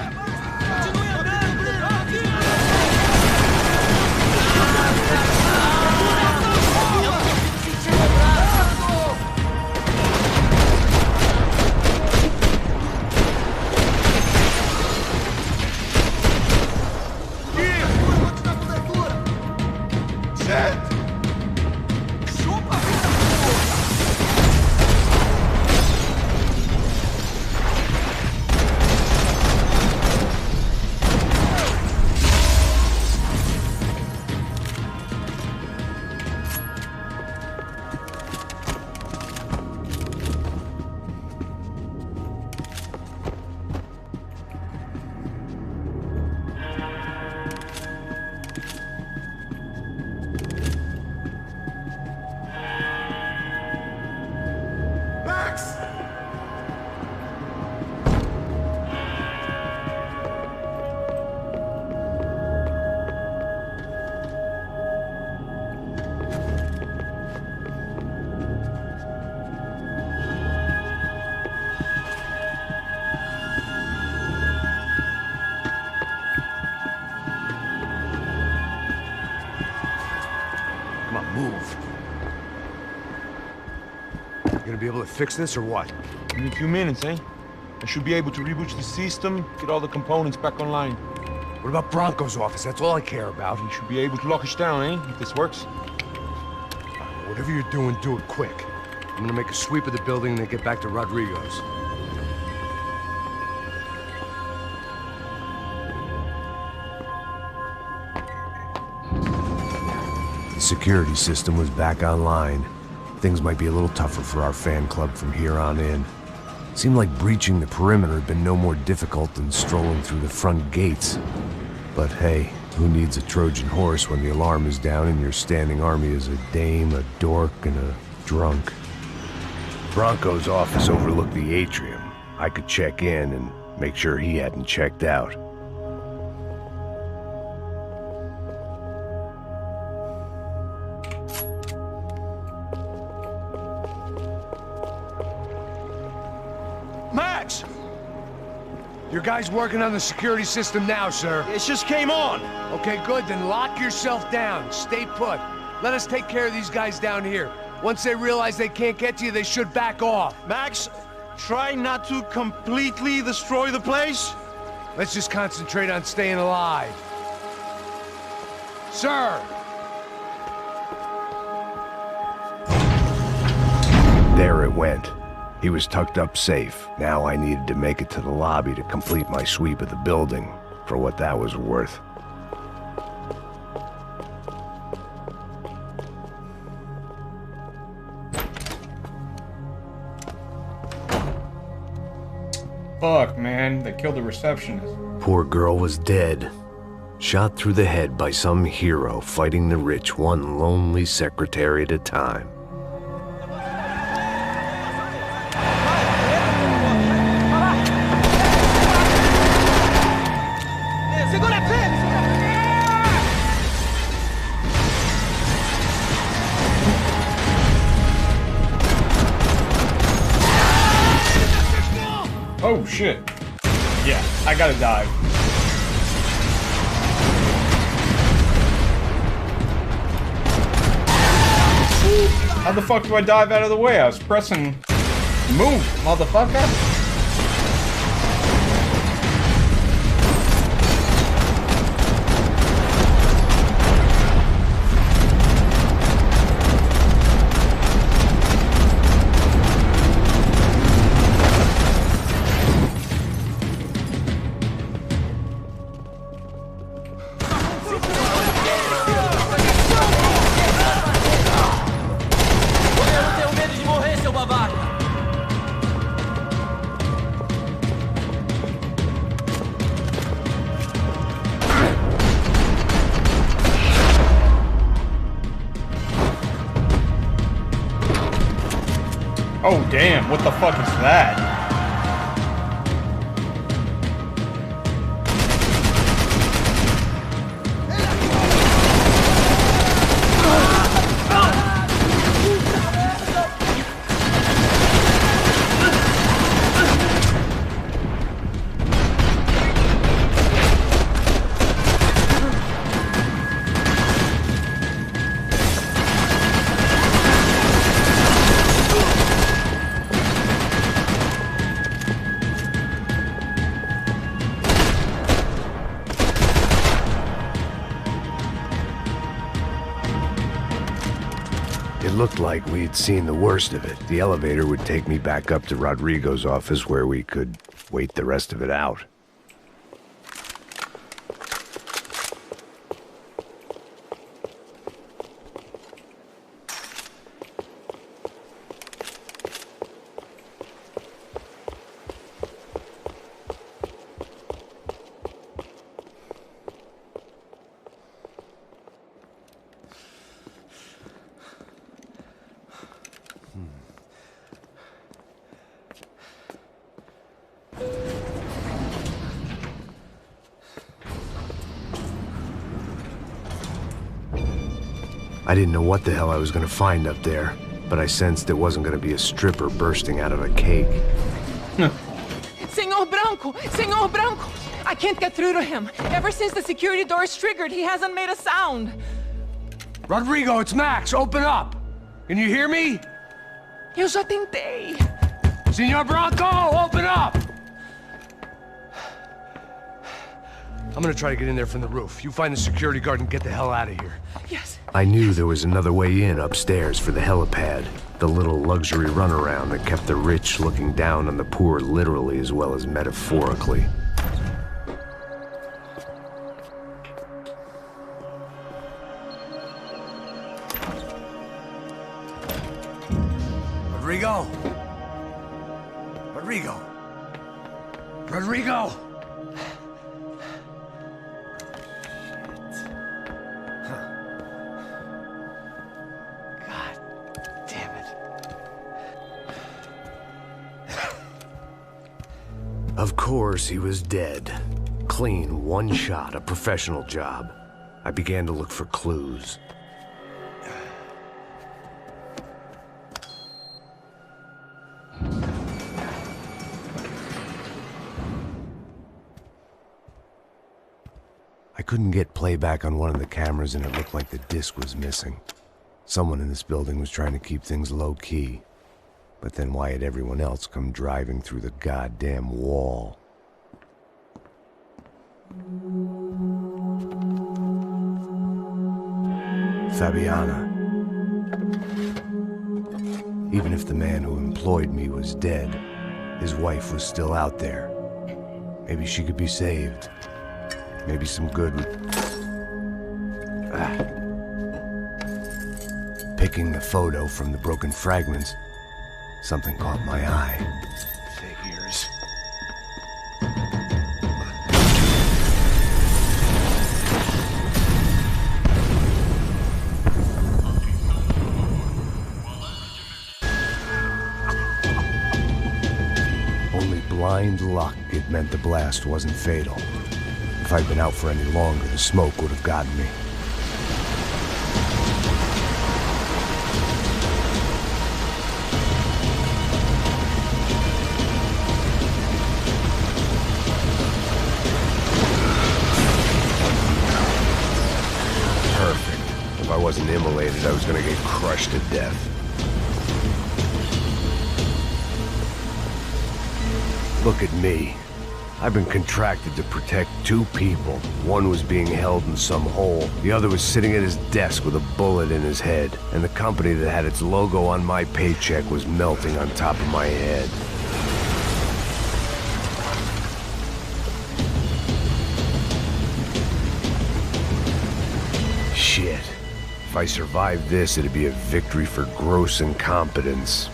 be able to fix this or what? In a few minutes, eh? I should be able to reboot the system, get all the components back online. What about Bronco's office? That's all I care about. You should be able to lock us down, eh? If this works. Whatever you're doing, do it quick. I'm gonna make a sweep of the building and then get back to Rodrigo's. The security system was back online. Things might be a little tougher for our fan club from here on in. Seemed like breaching the perimeter had been no more difficult than strolling through the front gates. But hey, who needs a Trojan horse when the alarm is down and your standing army is a dame, a dork, and a drunk? Bronco's office overlooked the atrium. I could check in and make sure he hadn't checked out. Max! Your guy's working on the security system now, sir. It just came on! Okay, good, then lock yourself down. Stay put. Let us take care of these guys down here. Once they realize they can't get to you, they should back off. Max, try not to completely destroy the place. Let's just concentrate on staying alive. Sir! There it went. He was tucked up safe. Now I needed to make it to the lobby to complete my sweep of the building, for what that was worth. Fuck, man. They killed the receptionist. Poor girl was dead. Shot through the head by some hero fighting the rich one lonely secretary at a time. Oh, shit. Yeah, I gotta dive. How the fuck do I dive out of the way? I was pressing move, motherfucker. Oh, damn, what the fuck is that? It looked like we'd seen the worst of it. The elevator would take me back up to Rodrigo's office where we could wait the rest of it out. I didn't know what the hell I was gonna find up there, but I sensed it wasn't gonna be a stripper bursting out of a cake. Senor Branco! Senor Branco! I can't get through to him. Ever since the security door is triggered, he hasn't made a sound. Rodrigo, it's Max. Open up. Can you hear me? Eu já tentei. Senor Bronco, open up! I'm gonna try to get in there from the roof. You find the security guard and get the hell out of here. Yes. I knew there was another way in upstairs for the helipad. The little luxury runaround that kept the rich looking down on the poor literally as well as metaphorically. Rodrigo! Rodrigo! Rodrigo! Of course, he was dead. Clean, one shot, a professional job. I began to look for clues. I couldn't get playback on one of the cameras and it looked like the disc was missing. Someone in this building was trying to keep things low-key. But then why had everyone else come driving through the goddamn wall? Fabiana. Even if the man who employed me was dead, his wife was still out there. Maybe she could be saved. Maybe some good would... Picking the photo from the broken fragments, something caught my eye. Figures. Only blind luck it meant the blast wasn't fatal. If I'd been out for any longer, the smoke would have gotten me. Perfect. If I wasn't immolated, I was gonna get crushed to death. Look at me. I've been contracted to protect two people. One was being held in some hole. The other was sitting at his desk with a bullet in his head. And the company that had its logo on my paycheck was melting on top of my head. Shit. If I survived this, it'd be a victory for gross incompetence.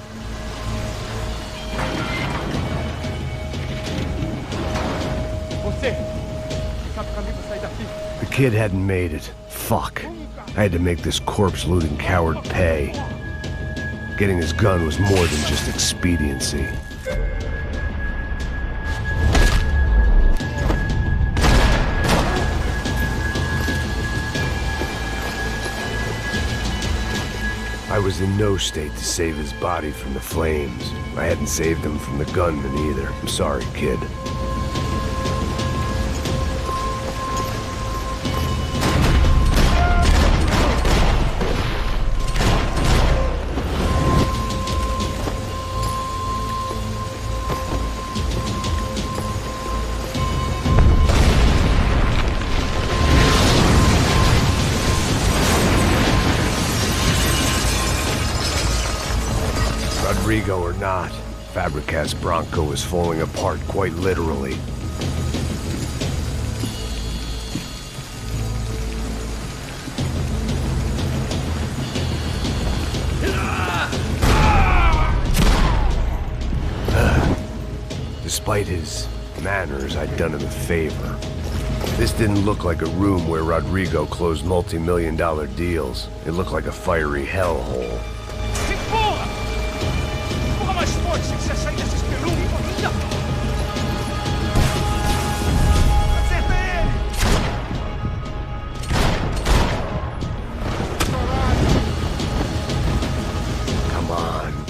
The kid hadn't made it. Fuck. I had to make this corpse-looting coward pay. Getting his gun was more than just expediency. I was in no state to save his body from the flames. I hadn't saved him from the gunman either. I'm sorry, kid. Rodrigo or not, Fabricat's Bronco was falling apart quite literally. Despite his manners, I'd done him a favor. This didn't look like a room where Rodrigo closed multi-million-dollar deals. It looked like a fiery hellhole.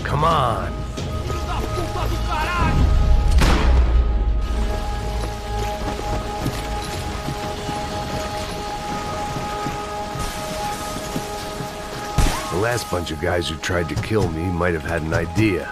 Come on! The last bunch of guys who tried to kill me might have had an idea.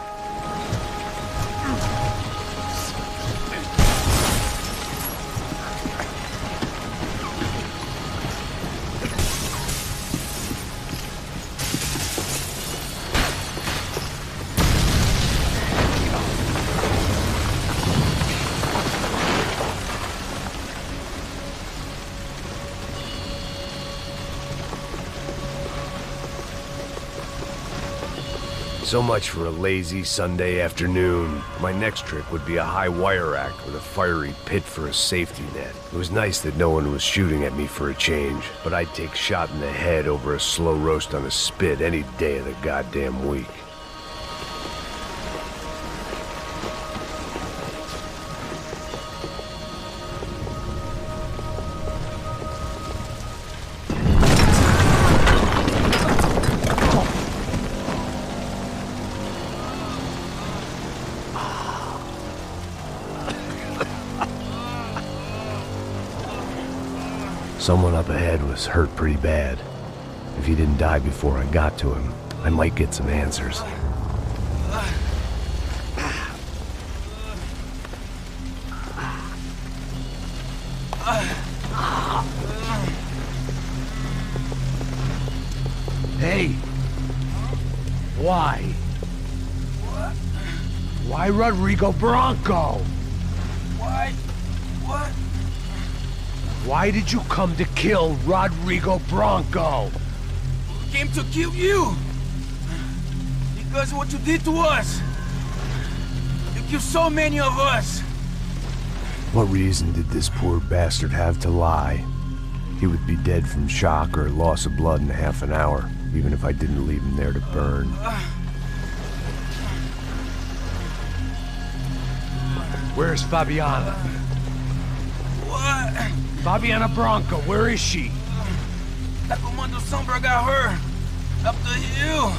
So much for a lazy Sunday afternoon. My next trick would be a high wire rack with a fiery pit for a safety net. It was nice that no one was shooting at me for a change, but I'd take shot in the head over a slow roast on a spit any day of the goddamn week. Someone up ahead was hurt pretty bad. If he didn't die before I got to him, I might get some answers. Hey! Why? Why Rodrigo Bronco? Why? What? Why did you come to kill Rodrigo Bronco? Came to kill you! Because of what you did to us! You killed so many of us! What reason did this poor bastard have to lie? He would be dead from shock or loss of blood in half an hour, even if I didn't leave him there to burn. Where's Fabiana? What? Fabiana Bronco, where is she? That Comando Sombra got her! Up the hill!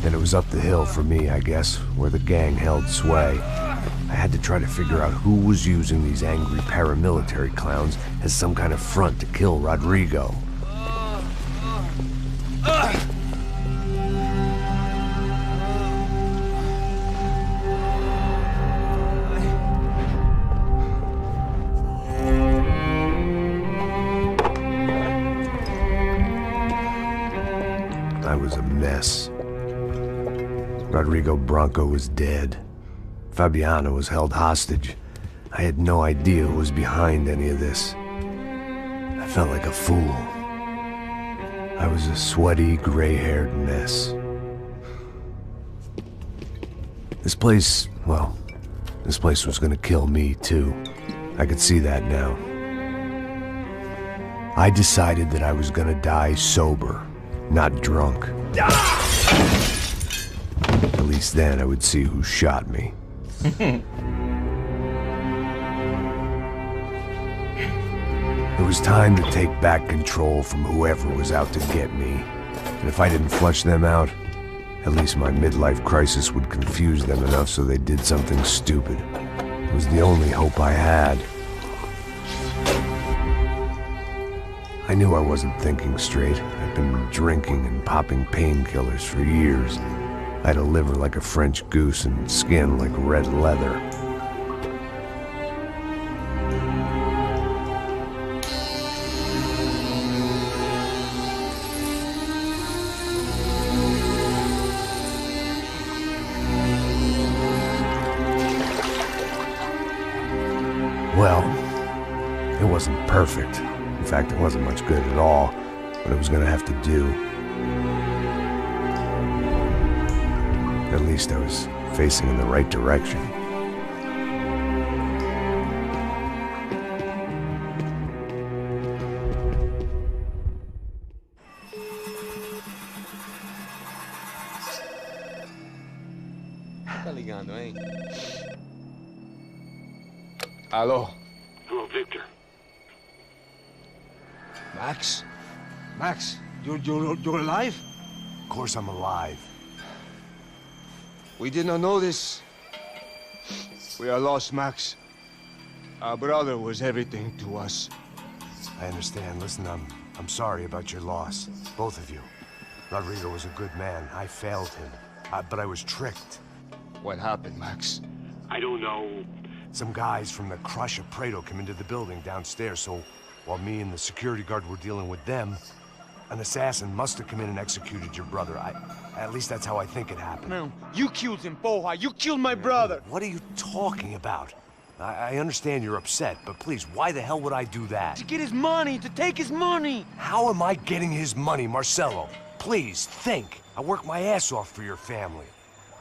And it was up the hill for me, I guess, where the gang held sway. I had to try to figure out who was using these angry paramilitary clowns as some kind of front to kill Rodrigo. I was a mess. Rodrigo Bronco was dead. Fabiana was held hostage. I had no idea who was behind any of this. I felt like a fool. I was a sweaty, gray-haired mess. This place, well, this place was gonna kill me too. I could see that now. I decided that I was gonna die sober, not drunk. At least then I would see who shot me. It was time to take back control from whoever was out to get me. And if I didn't flush them out, at least my midlife crisis would confuse them enough so they did something stupid. It was the only hope I had. I knew I wasn't thinking straight. I'd been drinking and popping painkillers for years. I had a liver like a French goose and skin like red leather. Well, it wasn't perfect. In fact, it wasn't much good at all, but it was gonna have to do. At least I was facing in the right direction. Tá ligando, hein? Alô? Hello, Victor. Max? Max, you're alive? Of course I'm alive. We did not know this. We are lost, Max. Our brother was everything to us. I understand. Listen, I'm sorry about your loss, both of you. Rodrigo was a good man. I failed him, but I was tricked. What happened, Max? I don't know. Some guys from the Crush of Prado came into the building downstairs, so while me and the security guard were dealing with them, an assassin must have come in and executed your brother. At least that's how I think it happened. No, you killed him, Porra. You killed my brother. What are you talking about? I understand you're upset, but please, why the hell would I do that? To get his money, to take his money. How am I getting his money, Marcelo? Please, think. I worked my ass off for your family.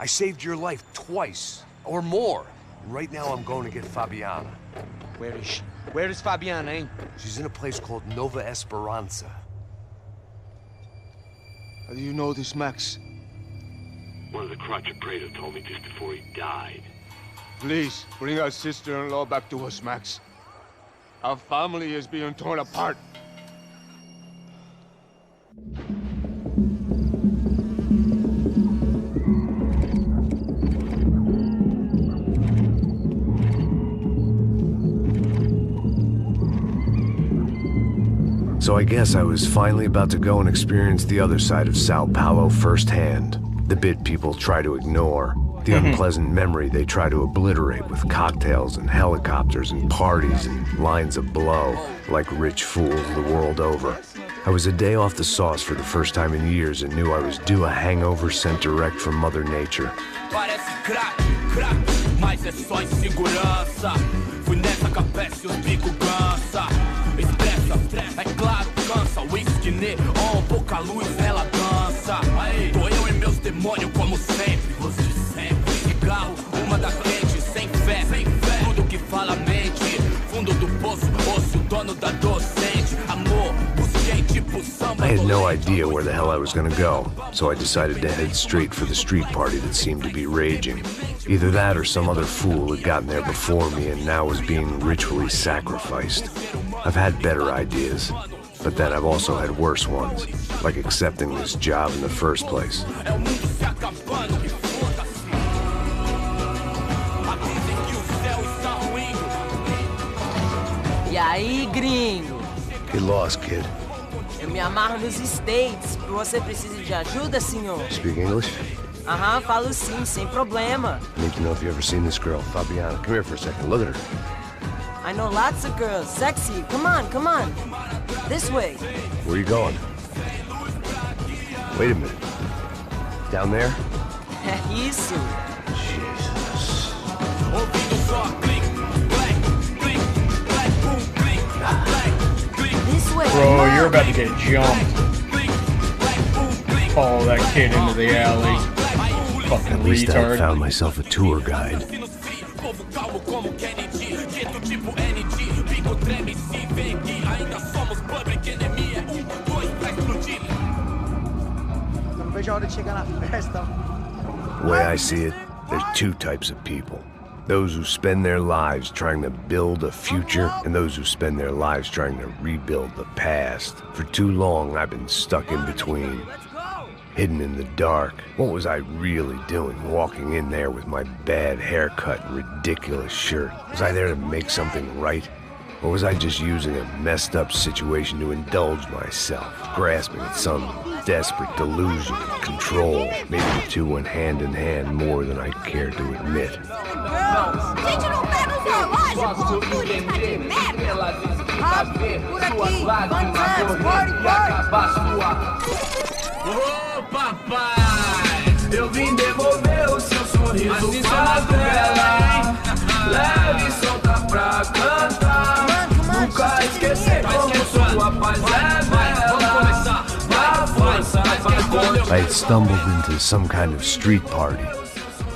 I saved your life twice, or more. And right now I'm going to get Fabiana. Where is she? Where is Fabiana, eh? She's in a place called Nova Esperanza. How do you know this, Max? One of the Crotch of Prado told me just before he died. Please, bring our sister-in-law back to us, Max. Our family is being torn apart. So I guess I was finally about to go and experience the other side of Sao Paulo firsthand. The bit people try to ignore. The unpleasant memory they try to obliterate with cocktails and helicopters and parties and lines of blow, like rich fools the world over. I was a day off the sauce for the first time in years and knew I was due a hangover sent direct from Mother Nature. Parece crack, mas é só insegurança. Fui nessa capeste os bico cansa. Estressa, é claro, cansa. Whisky, neon, pouca luz, ela dança. Tô eu e meus demônios como sempre. Você sempre. Cigarro, uma da frente, sem fé. Tudo que fala mente. Fundo do poço, osso, dono da docente. Amor, busquei tipo samba. I had no idea where the hell I was gonna go, so I decided to head straight for the street party that seemed to be raging. Either that or some other fool had gotten there before me and now was being ritually sacrificed. I've had better ideas, but then I've also had worse ones, like accepting this job in the first place. E aí, gringo? Get lost, kid. Eu me amarro nos States. Você precisa de ajuda, senhor? Speak English? Aham, falo sim, sem problema. I need to know if you've ever seen this girl, Fabiana. Come here for a second. Look at her. I know lots of girls. Sexy. Come on, come on. This way. Where are you going? Wait a minute. Down there? Isso. Jesus. This way. Bro, you're about to get jumped. Follow that kid into the alley. Fucking At least I retard. found myself a tour guide. The way I see it, there's two types of people. Those who spend their lives trying to build a future, and those who spend their lives trying to rebuild the past. For too long, I've been stuck in between. Hidden in the dark. What was I really doing walking in there with my bad haircut and ridiculous shirt? Was I there to make something right? Or was I just using a messed up situation to indulge myself, grasping at some desperate delusion of control? Maybe the two went hand in hand more than I care to admit. Gente, não pega o zoológico, turista de merda! Rápido, por aqui! One time, party! Ô papai, eu vim devolver o seu sorriso pra vela. Leve e solta pra cantar. Nunca esquecer como sua paz é bela. Na força, I had stumbled into some kind of street party.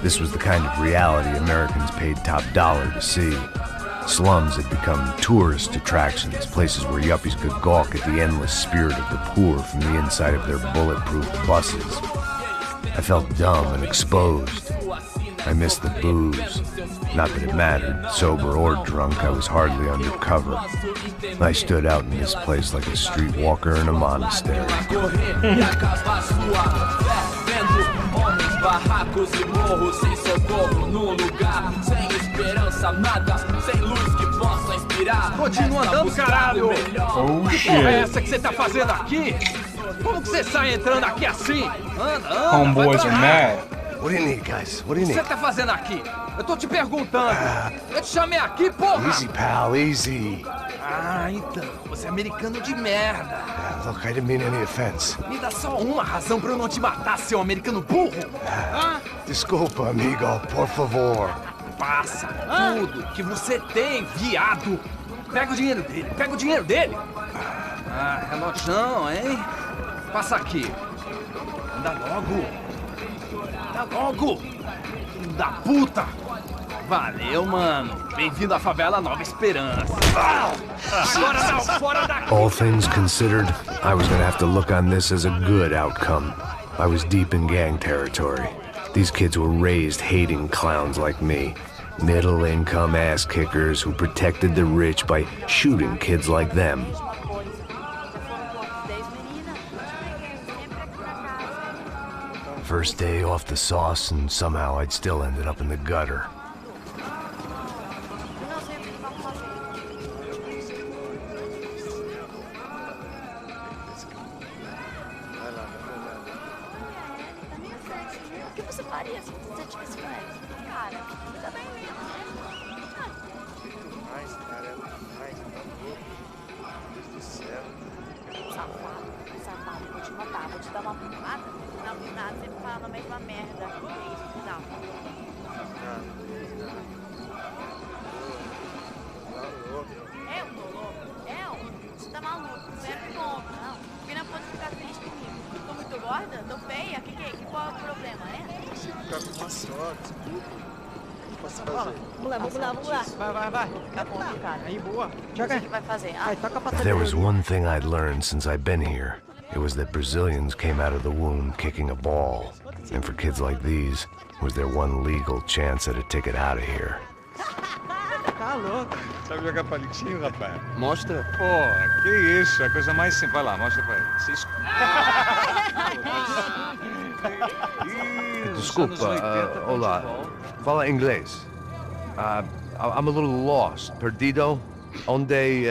This was the kind of reality Americans paid top dollar to see. Slums had become tourist attractions, places where yuppies could gawk at the endless spirit of the poor from the inside of their bulletproof buses. I felt dumb and exposed. I missed the booze. Not that it mattered, sober or drunk, I was hardly undercover. I stood out in this place like a streetwalker in a monastery. barracos e morros sem socorro num lugar sem esperança, nada, sem luz que possa inspirar. virar. Continua andando, caralho! Oh, Que porra é shit. essa que você tá fazendo aqui? Como que você sai entrando aqui assim? Anda, Homeboys are mad. What do you need, guys? What do O you que você need? tá fazendo aqui? Eu tô te perguntando. Eu te chamei aqui, porra! Easy, pal, easy. Ah, então. Você é americano de merda. Look, I didn't mean any offense. Me dá só uma razão pra eu não te matar, seu americano burro. Desculpa, amigo, por favor. Passa tudo que você tem, viado. Pega o dinheiro dele, pega o dinheiro dele. Ah, relojão, hein? Passa aqui. Anda logo. Anda logo. Filho da puta. Valeu, mano. Bem-vindo à favela Nova Esperança. Agora não, fora daqui. All things considered, I was gonna have to look on this as a good outcome. I was deep in gang territory. These kids were raised hating clowns like me. Middle-income ass-kickers who protected the rich by shooting kids like them. First day off the sauce, and somehow I'd still ended up in the gutter. O que você faria se você tivesse com ele? Cara, também mesmo, Mas, cara, mas, tá louco. Meu Deus do céu. Safado, vou te matar, vou te dar uma porrada. Não, do nada você fala a mesma merda. Não. Eu tô louco? Você tá maluco? Você é tonto, não. Porque não pode ficar triste comigo. Tô muito gorda? Tô feia? Qual é o problema, é? Você ficar com uma sorte. Posso fazer? Vamos lá. Vai. Tá bom, cara. Aí, boa. O que você vai fazer? Vai, toca pra If there was one thing I'd learned since I've been here, it was that Brazilians came out of the womb kicking a ball. And for kids like these, was their one legal chance at a ticket out of here. Tá louco. Sabe jogar palitinho, rapaz? Mostra. Pô, que isso, é a coisa mais simples. Vai lá, mostra pra ele. Vocês... Desculpa, olá. Fala inglês. I'm a little lost. Perdido? Onde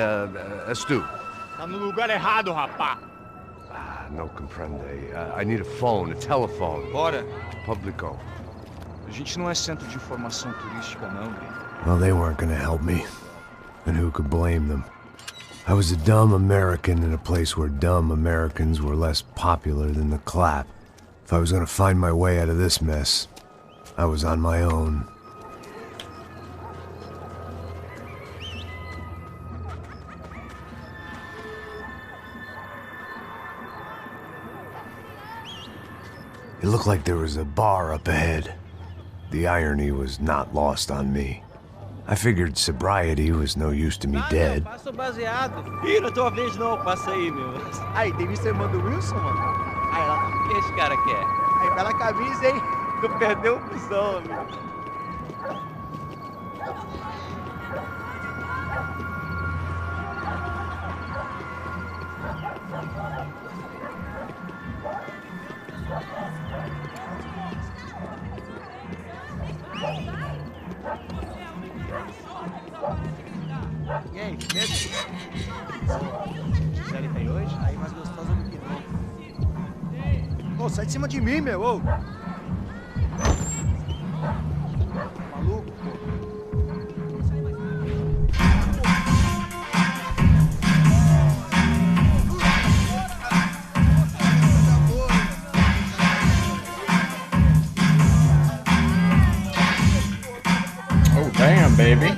estou? Tá no lugar errado, rapá. No comprende. I need a phone, a telephone. Bora. Publico. A gente não é centro de informação turística, não, Gui. Well, they weren't gonna help me. And who could blame them? I was a dumb American in a place where dumb Americans were less popular than the clap. If I was gonna find my way out of this mess, I was on my own. It looked like there was a bar up ahead. The irony was not lost on me. I figured sobriety was no use to me dead. Passo baseado. Ih, não é tua vez não, passa aí, meu. Aí, tem visto a irmã do Wilson, mano? Aí, lá, o que esse cara quer? Aí, bela camisa, hein? Não perdeu o busão, amigo. E aí, medo? Gisele tá aí hoje? Aí, mais gostosa do que não. Ô, sai de cima de mim, meu, ô. Maluco, pô. Oh, damn, baby.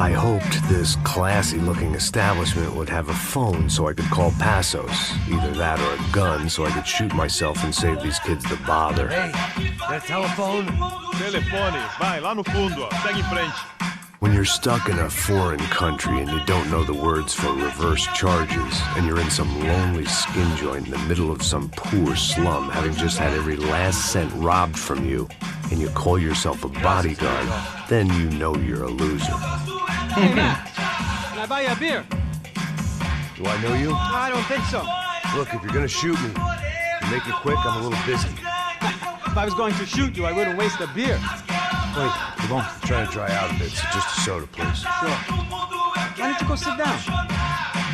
I hoped this classy-looking establishment would have a phone so I could call Passos. Either that or a gun so I could shoot myself and save these kids the bother. Hey, that telephone? Telefone, vai, lá no fundo, ó. Segue em frente. When you're stuck in a foreign country and you don't know the words for reverse charges, and you're in some lonely skin joint in the middle of some poor slum, having just had every last cent robbed from you, and you call yourself a bodyguard, then you know you're a loser. Can I buy you a beer? Do I know you? I don't think so. Look, if you're gonna shoot me, make it quick, I'm a little busy. If I was going to shoot you, I wouldn't waste a beer. Wait, bon? Trying to dry out a bit, so just a soda, please. Sure. Why don't you go sit down?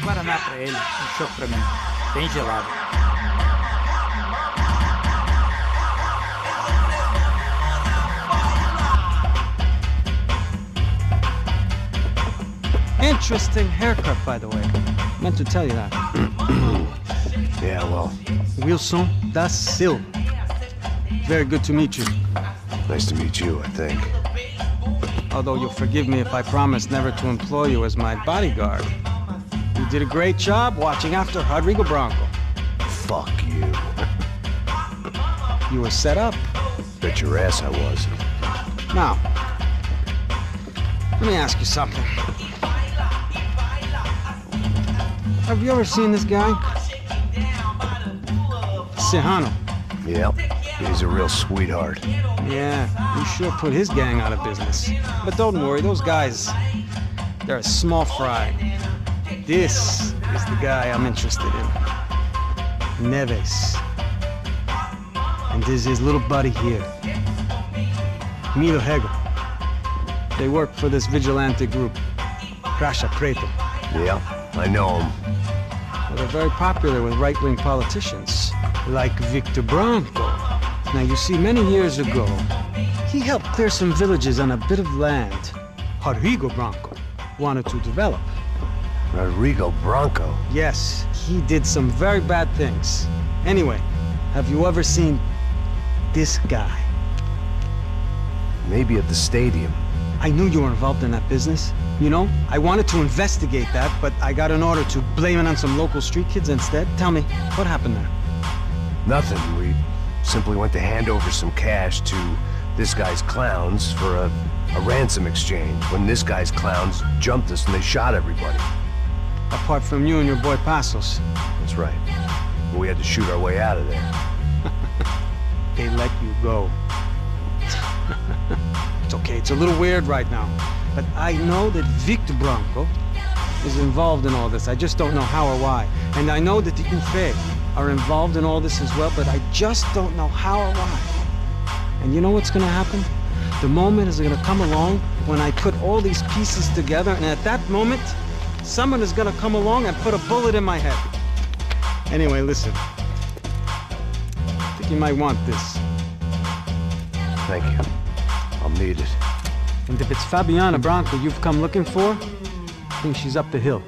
Guaraná pra ele, choco pra mim. Bem gelado. Interesting haircut, by the way. Meant to tell you that. Yeah, well. Wilson da Silva. Very good to meet you. Nice to meet you, I think. Although you'll forgive me if I promise never to employ you as my bodyguard. You did a great job watching after Rodrigo Branco. Fuck you. You were set up. Bet your ass I was. Now, let me ask you something. Have you ever seen this guy? Serrano. Yep, he's a real sweetheart. Yeah, he sure put his gang out of business. But don't worry, those guys, they're a small fry. This is the guy I'm interested in. Neves. And this is his little buddy here. Milo Hegel. They work for this vigilante group, Crasha Preto. Yeah, I know him. Well, they're very popular with right-wing politicians, like Victor Branco. Now, you see, many years ago, he helped clear some villages on a bit of land Rodrigo Branco wanted to develop. Rodrigo Branco? Yes, he did some very bad things. Anyway, have you ever seen this guy? Maybe at the stadium. I knew you were involved in that business. You know, I wanted to investigate that, but I got an order to blame it on some local street kids instead. Tell me, what happened there? Nothing. We simply went to hand over some cash to this guy's clowns for a ransom exchange when this guy's clowns jumped us and they shot everybody. Apart from you and your boy Passos. That's right. But we had to shoot our way out of there. They let you go. It's okay, it's a little weird right now. But I know that Victor Branco is involved in all this. I just don't know how or why. And I know that the UFE are involved in all this as well, but I just don't know how or why. And you know what's gonna happen? The moment is gonna come along when I put all these pieces together, and at that moment, someone is gonna come along and put a bullet in my head. Anyway, listen. I think you might want this. Thank you. I'll need it. And if it's Fabiana Branco you've come looking for, I think she's up the hill.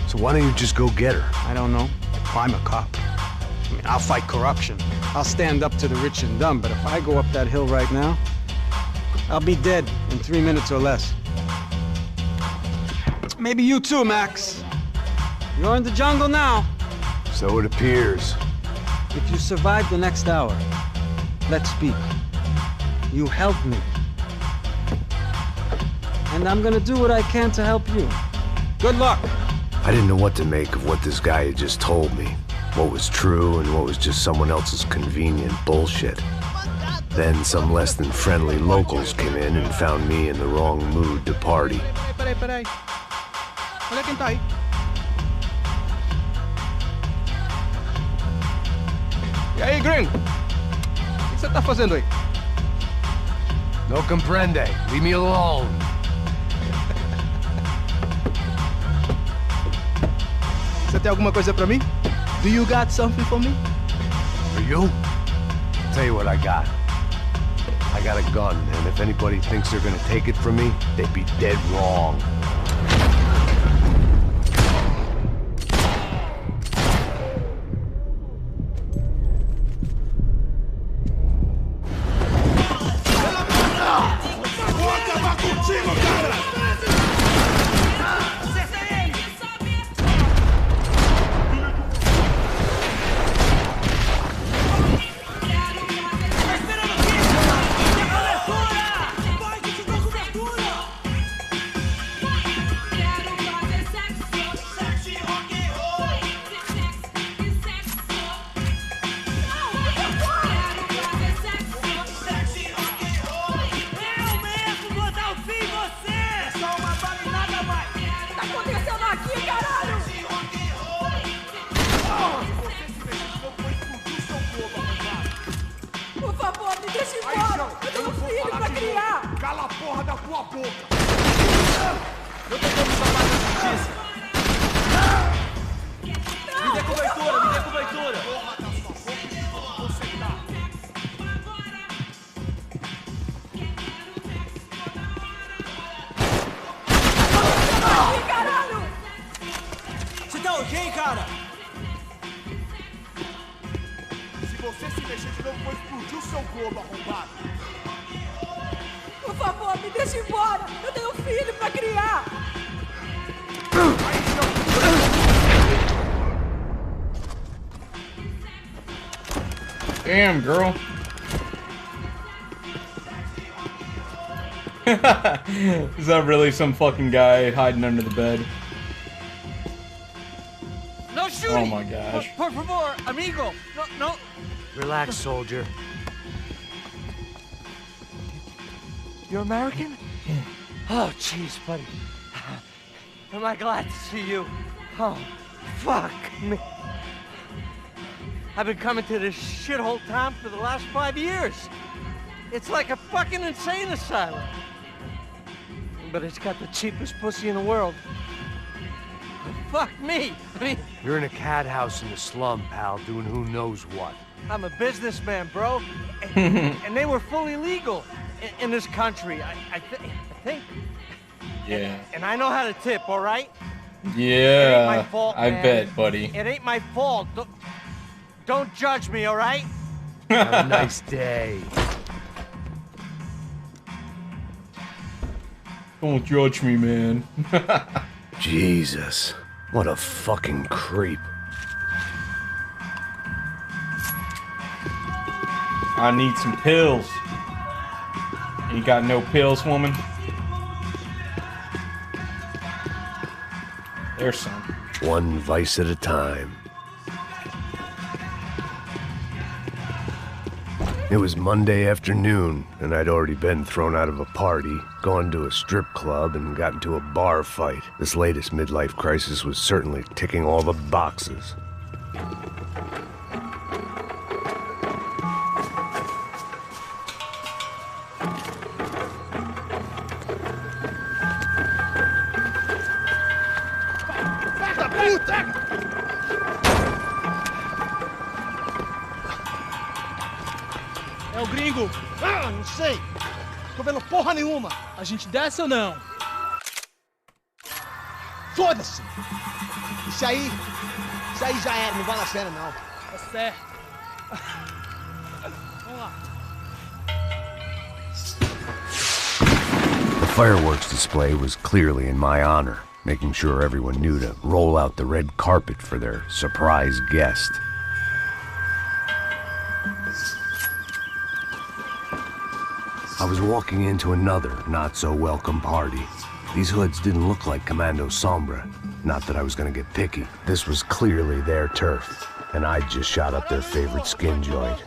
So why don't you just go get her? I don't know. I'm a cop. I mean, I'll fight corruption. I'll stand up to the rich and dumb, but if I go up that hill right now, I'll be dead in 3 minutes or less. Maybe you too, Max. You're in the jungle now. So it appears. If you survive the next hour, let's speak. You helped me. And I'm gonna do what I can to help you. Good luck! I didn't know what to make of what this guy had just told me. What was true and what was just someone else's convenient bullshit. Then some less than friendly locals came in and found me in the wrong mood to party. Peraí. Olha quem tá aí. E aí, gringo? O que você tá fazendo aí? No comprende. Leave me alone. Você tem alguma coisa pra mim? Do you got something for me? For you? Tell you what I got. I got a gun, and if anybody thinks they're gonna take it from me, they'd be dead wrong. criar! Cala a porra da tua boca! Eu tô como salvar da justiça! Me dê cobertura, me dê cobertura! Porra da sua boca! Você tá! Aqui, caralho! Você tá ok, cara? Se você se mexer de novo, vou explodir o seu globo arrombado! Por favor, me deixa embora! Eu tenho um filho pra criar! Damn, girl. Is that really some fucking guy hiding under the bed? No shooting! Oh my gosh. Por favor, amigo! No, no! Relax, soldier. You're American? Oh, jeez, buddy. Am I glad to see you? Oh, fuck me. I've been coming to this shithole town for the last 5 years. It's like a fucking insane asylum. But it's got the cheapest pussy in the world. Fuck me. I mean, You're in a cat house in the slum, pal, doing who knows what. I'm a businessman, bro. And they were fully legal in this country. I think. Yeah. And I know how to tip, all right? Yeah. It ain't my fault, I man. bet, buddy. It ain't my fault. Don't judge me, all right? Have a nice day. Don't judge me, man. Jesus. What a fucking creep. I need some pills. You got no pills, woman? There's some. One vice at a time. It was Monday afternoon, and I'd already been thrown out of a party, gone to a strip club, and got into a bar fight. This latest midlife crisis was certainly ticking all the boxes. É o gringo! Ah, não sei! Tô vendo porra nenhuma! A gente desce ou não? Foda-se! Isso aí já era, não vale a pena não. Tá certo. Vamos lá. The fireworks display was clearly in my honor, making sure everyone knew to roll out the red carpet for their surprise guest. I was walking into another not-so-welcome party. These hoods didn't look like Commando Sombra. Not that I was gonna get picky. This was clearly their turf, and I'd just shot up their favorite skin joint.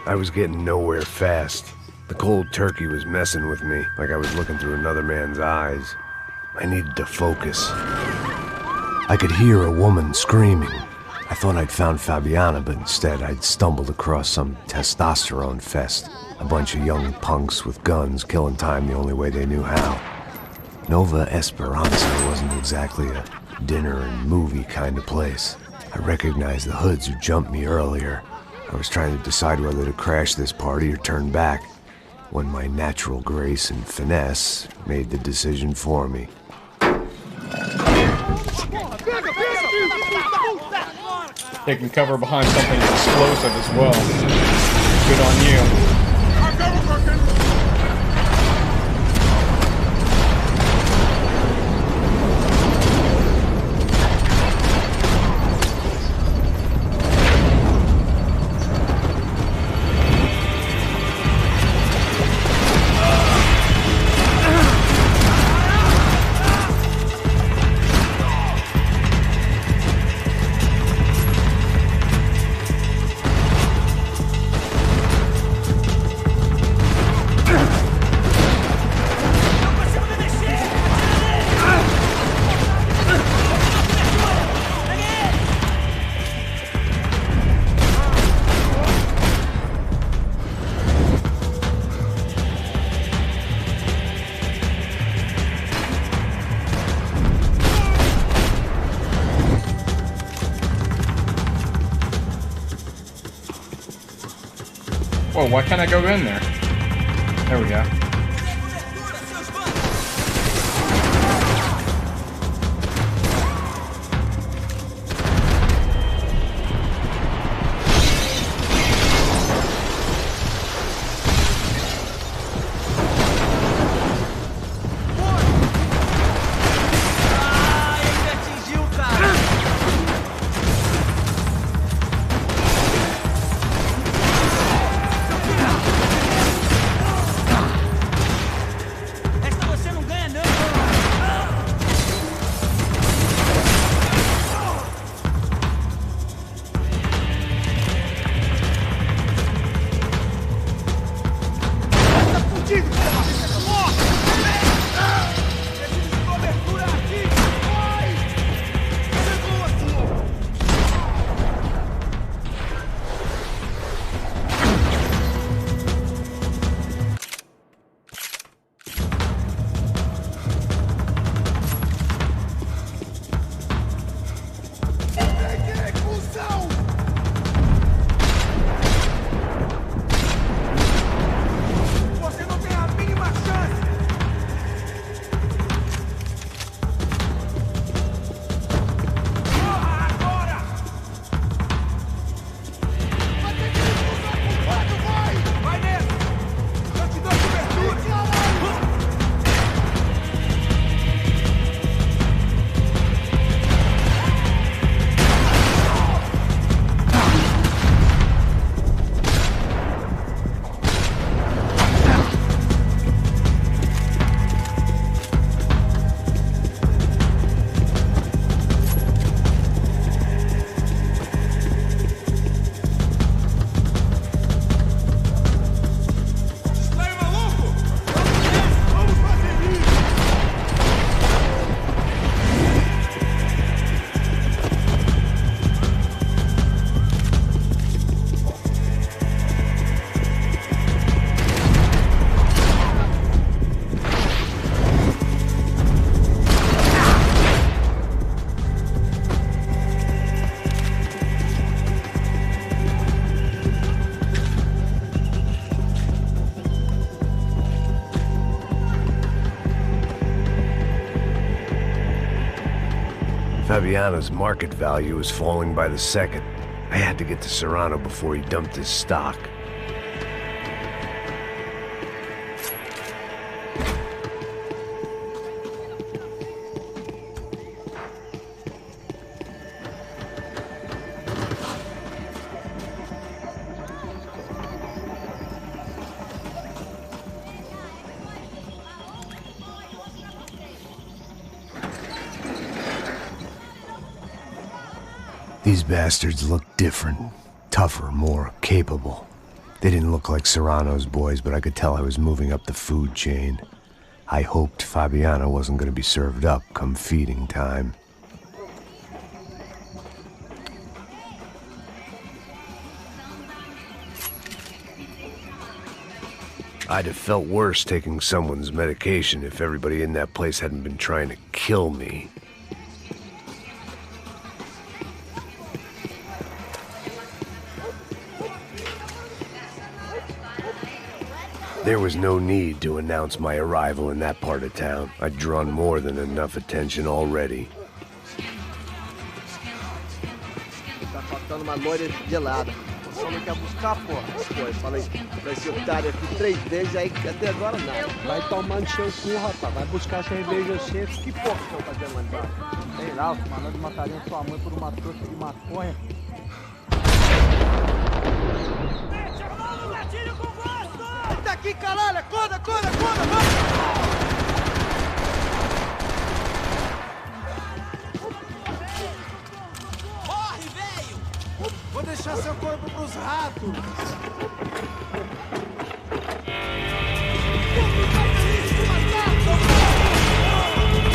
I was getting nowhere fast. The cold turkey was messing with me, like I was looking through another man's eyes. I needed to focus. I could hear a woman screaming. I thought I'd found Fabiana, but instead I'd stumbled across some testosterone fest. A bunch of young punks with guns killing time the only way they knew how. Nova Esperanza wasn't exactly a dinner and movie kind of place. I recognized the hoods who jumped me earlier. I was trying to decide whether to crash this party or turn back, when my natural grace and finesse made the decision for me. Taking cover behind something explosive as well. Good on you. Whoa, why can't I go in there? There we go. Fabiana's market value was falling by the second. I had to get to Serrano before he dumped his stock. These bastards look different, tougher, more capable. They didn't look like Serrano's boys, but I could tell I was moving up the food chain. I hoped Fabiana wasn't going to be served up come feeding time. I'd have felt worse taking someone's medication if everybody in that place hadn't been trying to kill me. There was no need to announce my arrival in that part of town. I'd drawn more than enough attention already. Tá faltando uma loira gelada. Só não quer buscar, porra. Pô, eu falei pra esse otário aqui 3 vezes, aí até agora nada. Vai tomando seu cu, rapaz. Vai buscar cerveja cedo. Que porra que estão fazendo lá embaixo? Sei lá, os malandros matariam sua mãe por uma trouxa de maconha. Tá aqui, caralho! Acorda, acorda, acorda! Vamos! Corre, velho! Vou deixar seu corpo pros ratos!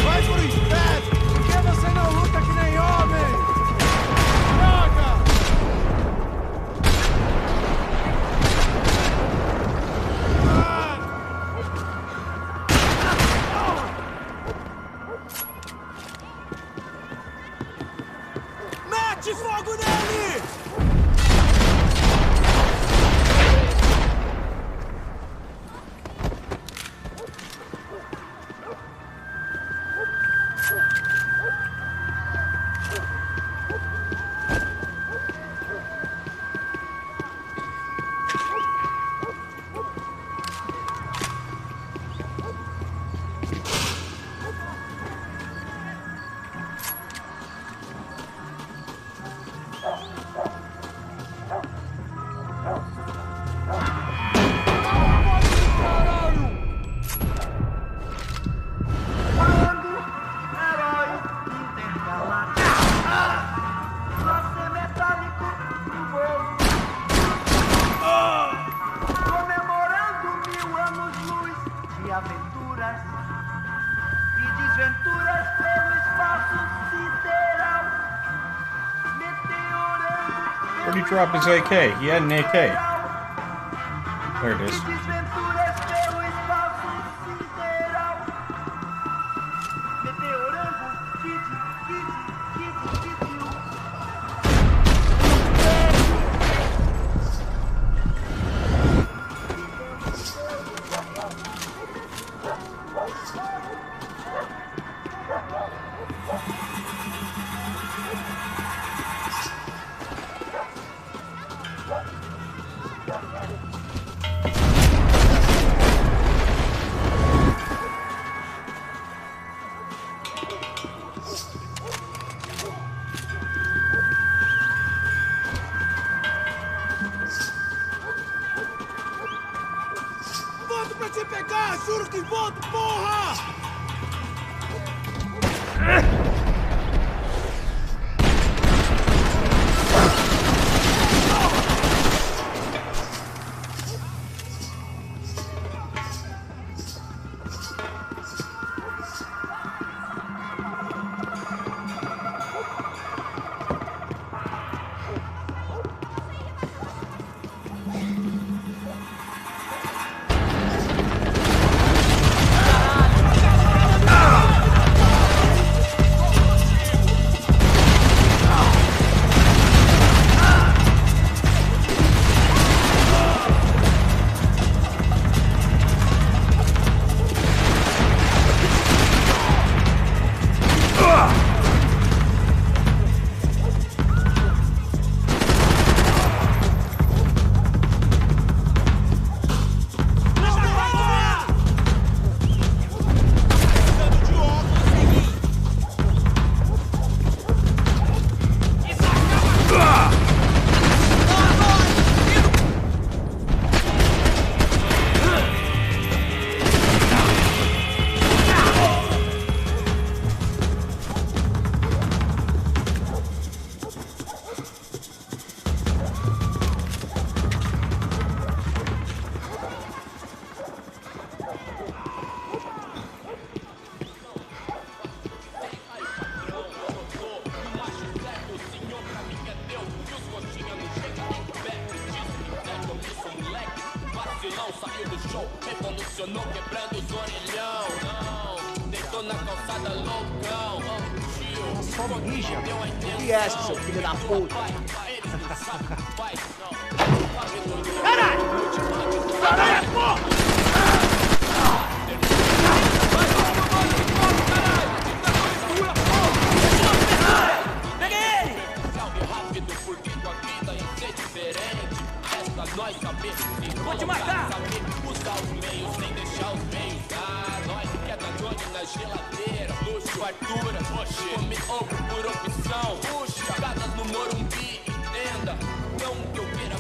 Vai pro inferno! Por que você não luta que nem homem? Droga! Mete fogo nele! Where'd he drop his AK? He had an AK. There it is. Volto pra te pegar! Juro que volto, porra! Estacionou quebrando os orelhão. Deitou na calçada loucão. Só mija. Que é esse, seu filho da puta? Caralho! Caralho, porra! Nós sabemos que vou te matar! Usar os meios sem deixar os meios. Nós quer dar Johnny na geladeira. Luxo, fartura, come ovo por opção. Puxa, casas no Morumbi, entenda. Não que eu queira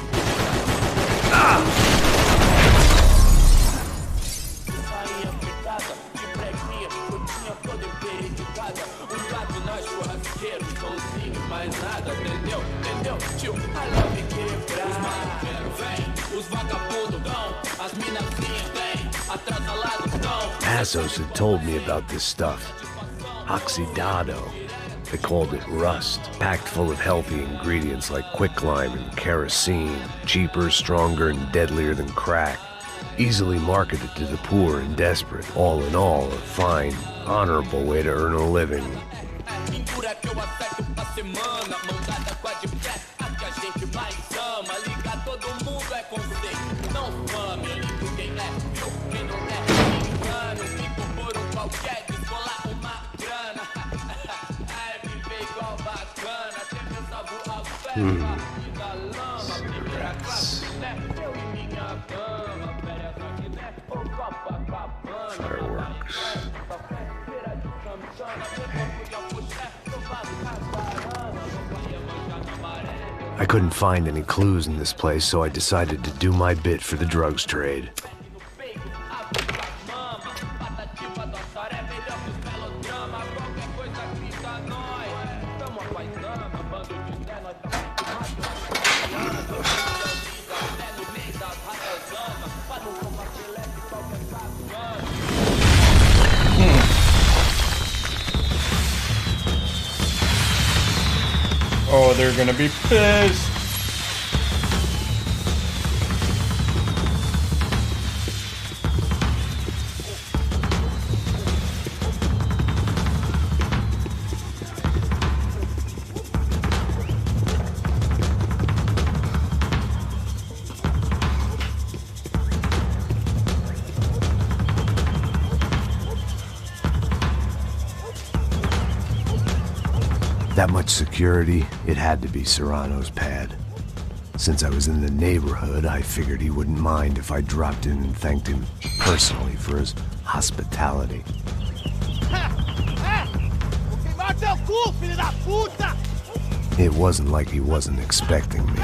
saía fritada, de preguinha, eu tinha todo emperidicada. Um gato na churrasqueira, somzinho, mais nada, entendeu? Entendeu? Tio, I love quebrar. Os maconheiros vêm, os vagabundos dão, as minazinhas vêm, atrasalados dão. Passos had told me about this stuff. Oxidado. They called it rust, packed full of healthy ingredients like quicklime and kerosene, cheaper, stronger, and deadlier than crack. Easily marketed to the poor and desperate. All in all, a fine, honorable way to earn a living. Fireworks. I couldn't find any clues in this place, so I decided to do my bit for the drugs trade. Oh, they're gonna be pissed. That much security, it had to be Serrano's pad. Since I was in the neighborhood, I figured he wouldn't mind if I dropped in and thanked him personally for his hospitality. It wasn't like he wasn't expecting me.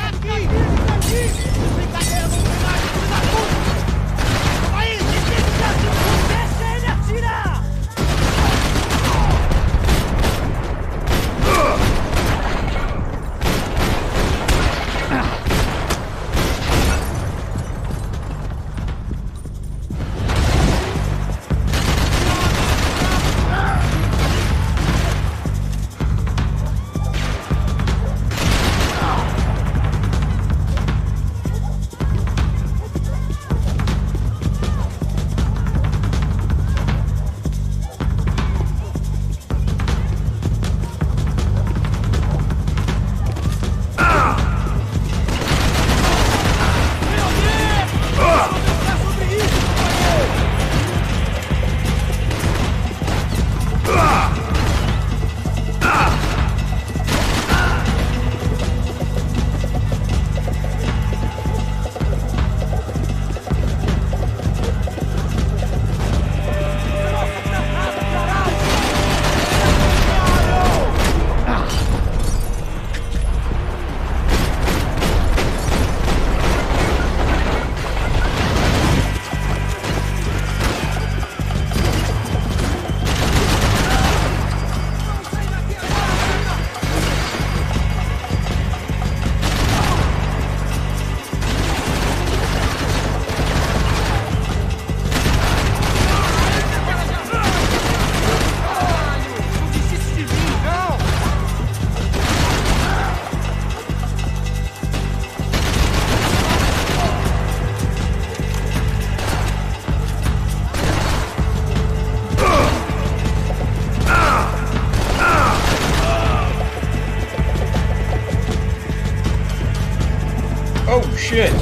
shit.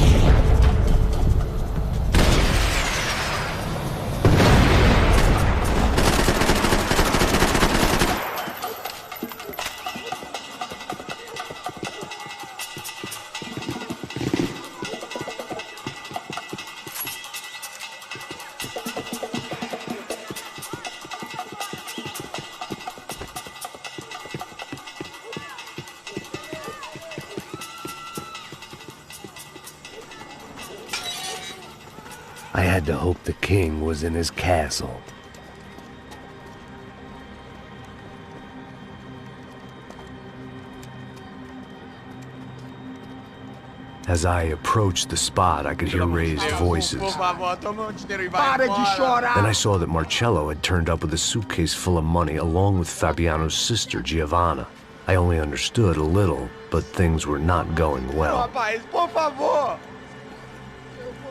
I had to hope the king was in his castle. As I approached the spot, I could hear raised voices. Then I saw that Marcello had turned up with a suitcase full of money along with Fabiano's sister, Giovanna. I only understood a little, but things were not going well.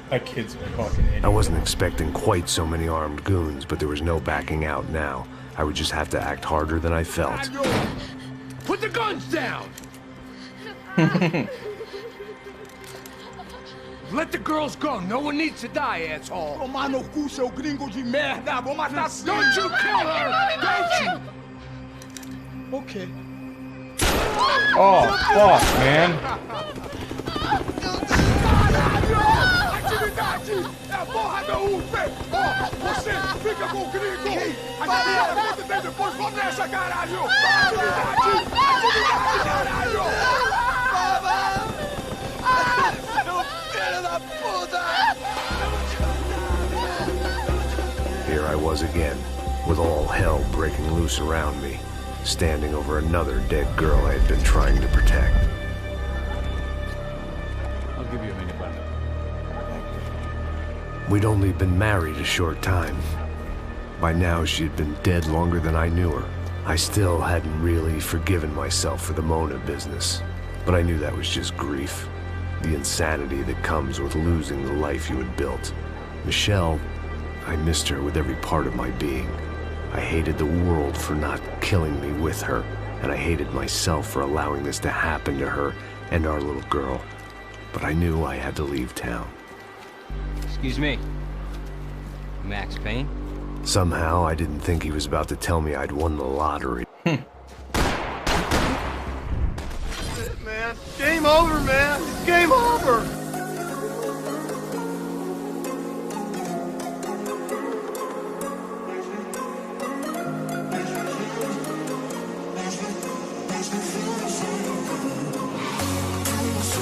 That kid's a fucking idiot. I wasn't expecting quite so many armed goons, but there was no backing out now. I would just have to act harder than I felt. Put the guns down! Let the girls go. No one needs to die, asshole. Tomar no cu, seu gringo de merda. Vou matar sim. Don't you kill her! Don't you? Okay. Oh, fuck, man. Atividade! É a porra da UP! Ó, você fica com o gringo! A gente vai depois, vamos nessa, caralho! Atividade! Atividade, caralho! Here I was again, with all hell breaking loose around me, standing over another dead girl I had been trying to protect. I'll give you a minute, brother. We'd only been married a short time. By now, she'd been dead longer than I knew her. I still hadn't really forgiven myself for the Mona business, but I knew that was just grief. The insanity that comes with losing the life you had built. Michelle, I missed her with every part of my being. I hated the world for not killing me with her, and I hated myself for allowing this to happen to her and our little girl. But I knew I had to leave town. Excuse me. Max Payne? Somehow, I didn't think he was about to tell me I'd won the lottery. Man, game over, man. Game over.